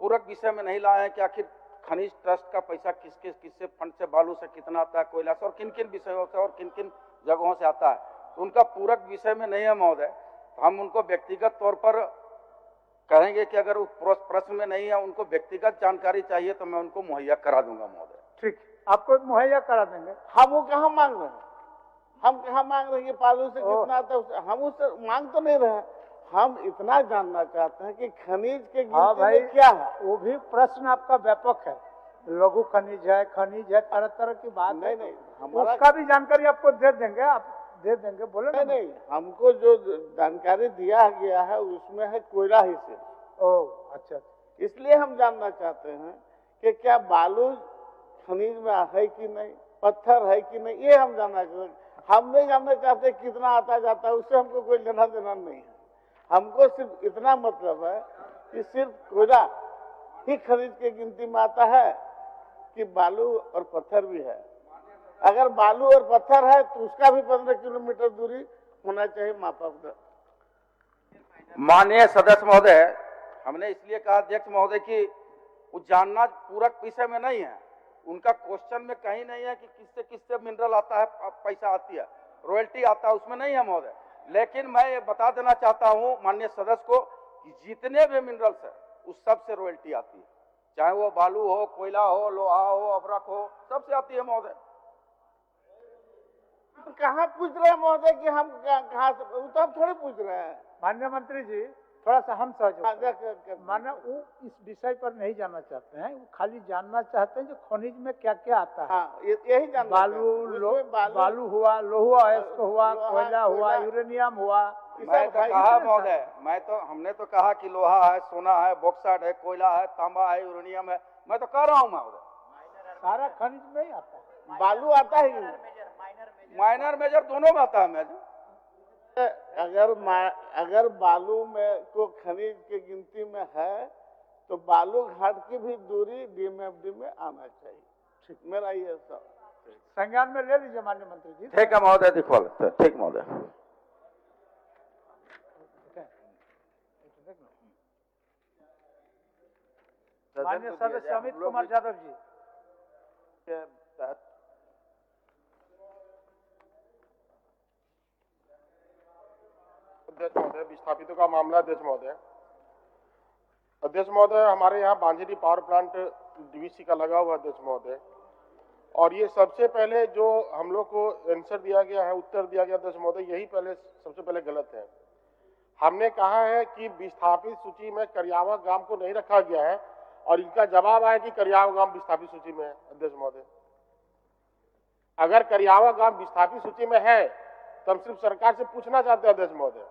पूरक विषय में नहीं लाए हैं कि आखिर खनिज ट्रस्ट का पैसा किससे फंड से, बालू से कितना आता है, कोयला से, और किन किन विषयों से और किन किन जगहों से आता है, तो उनका पूरक विषय में नहीं है महोदय। हम उनको व्यक्तिगत तौर पर कहेंगे कि अगर उस प्रश्न में नहीं है, उनको व्यक्तिगत जानकारी चाहिए तो मैं उनको मुहैया करा दूंगा महोदय। ठीक, आपको मुहैया करा देंगे। हम वो कहाँ मांग रहे हैं, हम कहाँ मांग रहे हैं कि बालू से कितना आता है, हम उससे मांग तो नहीं रहे हैं। हम इतना जानना चाहते हैं कि खनिज के गिनती में क्या है। वो भी प्रश्न आपका व्यापक है, लघु खनिज है, तरह तरह की बात नहीं, है। नहीं, हमारा उसका भी जानकारी आपको दे देंगे, आप दे देंगे, बोले नहीं, नहीं, हमको जो जानकारी दिया गया है उसमें है कोयला ही से। ओह अच्छा, इसलिए हम जानना चाहते हैं कि क्या बालू खनिज में है कि नहीं, पत्थर है कि नहीं, ये हम जानना चाहते हैं। हम नहीं जानना चाहते कितना आता जाता है, उससे हमको कोई लेना देना नहीं है। हमको सिर्फ इतना मतलब है कि सिर्फ कोयला ही खनिज के गिनती में आता है कि बालू और पत्थर भी है। अगर बालू और पत्थर है तो उसका भी 15 किलोमीटर दूरी होना चाहिए मापा। माननीय सदस्य महोदय, हमने इसलिए कहा अध्यक्ष महोदय कि वो जानना पूरक विषय में नहीं है। उनका क्वेश्चन में कहीं नहीं है कि किससे किससे मिनरल आता है, पैसा आती है, रॉयल्टी आता है, उसमें नहीं है महोदय। लेकिन मैं ये बता देना चाहता हूँ माननीय सदस्य को कि जितने भी मिनरल्स है उस सब से रॉयल्टी आती है, चाहे वो बालू हो, कोयला हो, लोहा हो, अभ्रक हो, सबसे आती है महोदय। कहाँ पूछ रहे हैं महोदय कि हम कहाँ से, तो हम थोड़े पूछ रहे हैं। माननीय मंत्री जी, थोड़ा सा हम सहयोग माना वो इस विषय पर नहीं जानना चाहते हैं, वो खाली जानना चाहते हैं जो खनिज में क्या क्या आता है। हाँ, यही जानना बालू हुआ, लोहा अयस्क हुआ, कोयला हुआ, यूरेनियम हुआ। मैं तो कहा महोदय, हमने तो कहा कि लोहा है, सोना है, बॉक्साइट है, कोयला है, तांबा है, यूरेनियम है, मैं तो कह रहा हूँ महोदय। सारा खनिज में ही आता है। बालू आता है, माइनर मेजर दोनों में आता है मेजर। अगर बालू में को खनिज के गिनती में है तो बालू घाट की भी दूरी DMFD में आना चाहिए। ठीक, मेरा ये सब संज्ञान में ले लीजिए माननीय मंत्री जी। ठीक है महोदय, दिखवा लेते हैं। ठीक महोदय। माननीय सदस्य अमित कुमार यादव जी के तहत विस्थापितों का मामला अध्यक्ष महोदय। अध्यक्ष महोदय, हमारे यहाँ बांझेरी पावर प्लांट डीवीसी का लगा हुआ अध्यक्ष महोदय, और ये सबसे पहले जो हम लोग को आंसर दिया गया है, उत्तर दिया गया अध्यक्ष महोदय, यही पहले सबसे पहले गलत है। हमने कहा है कि विस्थापित सूची में करियावा गांव को नहीं रखा गया है, और इनका जवाब आया कि करियावा गांव विस्थापित सूची में है। अध्यक्ष महोदय, अगर करियावा गांव विस्थापित सूची में है तो हम सिर्फ सरकार से पूछना चाहते हैं अध्यक्ष महोदय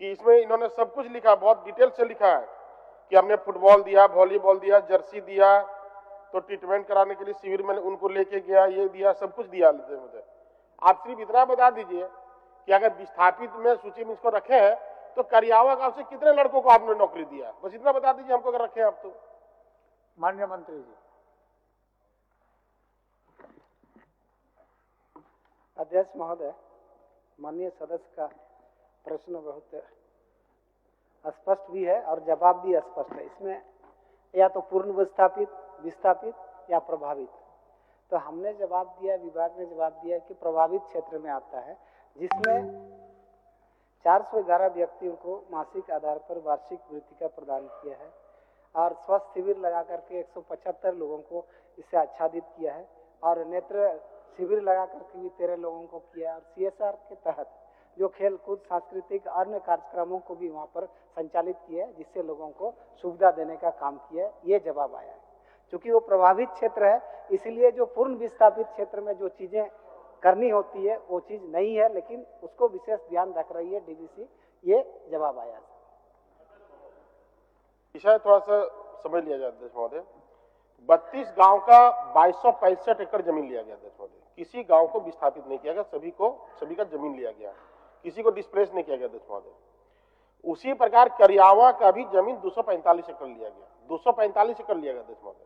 कि इसमें इन्होंने सब कुछ लिखा, बहुत डिटेल से लिखा है कि हमने फुटबॉल दिया, वॉलीबॉल दिया, जर्सी दिया, तो ट्रीटमेंट कराने के लिए शिविर में उनको लेके गया, ये दिया, सब कुछ दिया अध्यक्ष महोदय। आप सिर्फ इतना बता दीजिए कि अगर विस्थापित में सूची में इसको रखे हैं तो करियावा गांव से कितने लड़कों को आपने नौकरी दिया, बस इतना बता दीजिए हमको अगर रखे आप तो। माननीय मंत्री जी। अध्यक्ष महोदय, माननीय सदस्य का प्रश्न बहुत स्पष्ट भी है और जवाब भी स्पष्ट है। इसमें या तो पूर्ण विस्थापित, विस्थापित या प्रभावित। तो हमने जवाब दिया, विभाग ने जवाब दिया कि प्रभावित क्षेत्र में आता है, जिसमें 411 व्यक्तियों को मासिक आधार पर वार्षिक वृत्ति का प्रदान किया है और स्वस्थ शिविर लगा करके 175 लोगों को इससे आच्छादित किया है और नेत्र शिविर लगा करके भी 13 लोगों को किया और CSR के तहत जो खेल कूद सांस्कृतिक अन्य कार्यक्रमों को भी वहाँ पर संचालित किया है, जिससे लोगों को सुविधा देने का काम किया है। ये जवाब आया है। चूंकि वो प्रभावित क्षेत्र है, इसलिए जो पूर्ण विस्थापित क्षेत्र में जो चीजें करनी होती है वो चीज नहीं है, लेकिन उसको विशेष ध्यान रख रही है DVC। ये जवाब आया है। विषय थोड़ा सा समझ लिया जाए अध्यक्ष महोदय। 32 गांव का 2265 एकड़ जमीन लिया गया अध्यक्ष महोदय। किसी गांव को विस्थापित नहीं किया गया, सभी का जमीन लिया गया, किसी को डिस्प्लेस नहीं किया गया अध्यक्ष महोदय। उसी प्रकार करियावा का भी जमीन 245 एकड़ लिया गया, 245 एकड़ लिया गया अध्यक्ष महोदय।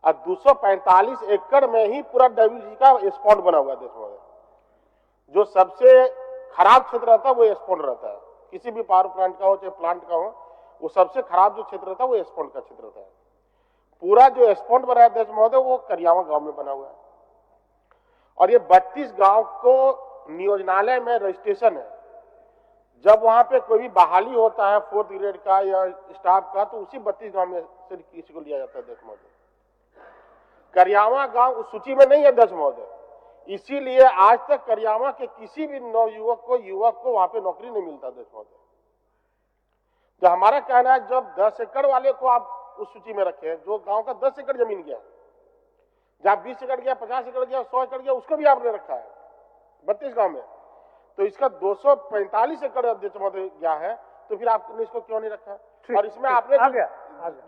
और 245 एकड़ में ही पूरा डब्ल्यूजी का स्पॉट बना हुआ है अध्यक्ष महोदय। जो सबसे खराब क्षेत्र रहता है वो स्पॉट रहता है, किसी भी पावर प्लांट का हो चाहे प्लांट का हो, वो सबसे खराब जो क्षेत्र रहता है वो स्पॉट का क्षेत्र रहता है। पूरा जो स्पॉट बना है अध्यक्ष महोदय वो करियावा गांव में बना हुआ है। और ये 32 गांव को नियोजनालय में रजिस्ट्रेशन है। जब वहां पे कोई भी बहाली होता है 4th ग्रेड का या स्टाफ का, तो उसी 32 गांव में से किसी को लिया जाता है अध्यक्ष महोदय। करियावा गांव उस सूची में नहीं है अध्यक्ष महोदय। इसीलिए आज तक करियावा के किसी भी नवयुवक को वहां पे नौकरी नहीं मिलता अध्यक्ष महोदय। तो हमारा कहना है जब 10 एकड़ वाले को आप उस सूची में रखे, जो गांव का 10 एकड़ जमीन गया, जहां 20 एकड़ गया, 50 एकड़ गया, 100 एकड़ गया, उसको भी आपने रखा है 32 गांव में, तो इसका 245 एकड़ अध्यक्ष महोदय गया है, तो फिर आपने इसको क्यों नहीं रखा? और इसमें आपने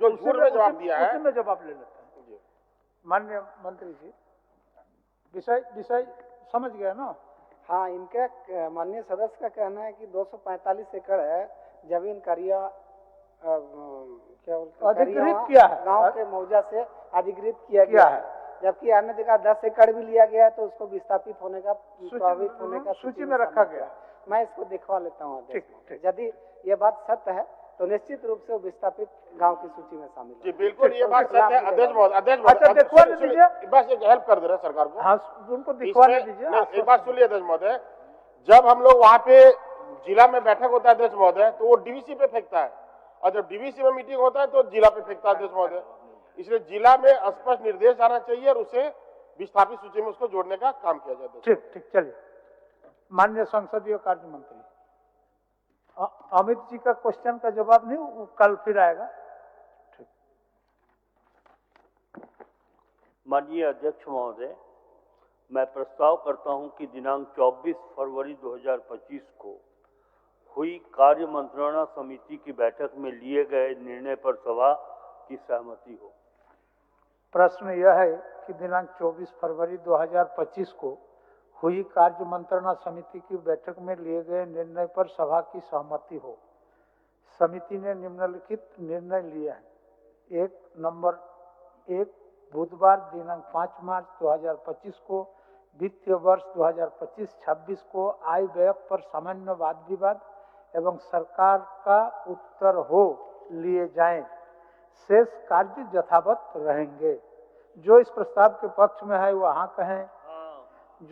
जो झूठ में जवाब दिया है, उसमें जवाब ले लेते हैं। माननीय मंत्री जी, विषय समझ गए ना? हाँ, इनका माननीय सदस्य का कहना है कि 245 एकड़ है जमीन करिया क्या बोलते हैं, अधिकृत किया है, गांव के मौजा से अधिकृत किया गया है, जबकि अन्य जगह 10 एकड़ भी लिया गया है, तो उसको विस्थापित होने का, प्रभावित होने का सूची में रखा गया। मैं इसको दिखवा लेता हूँ। यदि ये बात सत्य है तो निश्चित रूप से विस्थापित गांव की सूची में शामिल है। जी बिल्कुल, ये बात सत्य है अध्यक्ष महोदय। अच्छा, दिखवाने दीजिए, बस एक हेल्प कर दे रहे हैं सरकार को। हाँ, उनको दिखवाने दीजिए। एक बात सुनिए अध्यक्ष महोदय, जब हम लोग वहाँ पे जिला में बैठक होता है अध्यक्ष महोदय, तो वो DVC पे फेंकता है, और जब DVC में मीटिंग होता है तो जिला पे फेंकता है अध्यक्ष महोदय। इसलिए जिला में स्पष्ट निर्देश आना चाहिए और उसे विस्थापित सूची में उसको जोड़ने का काम किया जाए। ठीक, चलिए। माननीय संसदीय कार्य मंत्री अमित जी का क्वेश्चन का जवाब नहीं, वो कल फिर आएगा। माननीय अध्यक्ष महोदय, मैं प्रस्ताव करता हूं कि दिनांक 24 फरवरी 2025 को हुई कार्य मंत्रणा समिति की बैठक में लिए गए निर्णय पर सभा की सहमति हो। प्रश्न यह है कि दिनांक 24 फरवरी 2025 को हुई कार्य मंत्रणा समिति की बैठक में लिए गए निर्णय पर सभा की सहमति हो। समिति ने निम्नलिखित निर्णय लिए हैं। नंबर 1, बुधवार दिनांक 5 मार्च 2025 को वित्तीय वर्ष 2025-26 को आय व्यय पर सामान्य वाद विवाद एवं सरकार का उत्तर हो लिए जाएं। शेष कार्य यथावत रहेंगे। जो इस प्रस्ताव के पक्ष में है वह हाँ कहें,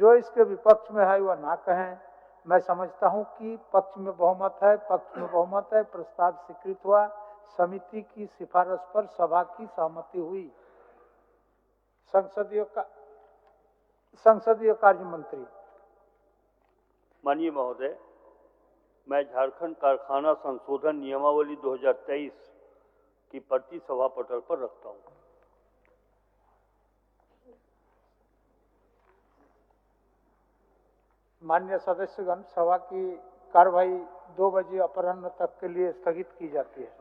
जो इसके विपक्ष में है वह ना कहें। मैं समझता हूं कि पक्ष में बहुमत है, प्रस्ताव स्वीकृत हुआ, समिति की सिफारिश पर सभा की सहमति हुई। संसदीय कार्य मंत्री। माननीय महोदय, मैं झारखंड कारखाना संशोधन नियमावली 2023 की प्रति सभा पटल पर रखता हूं। माननीय सदस्यगण, सभा की कार्यवाही 2 बजे अपराह्न तक के लिए स्थगित की जाती है।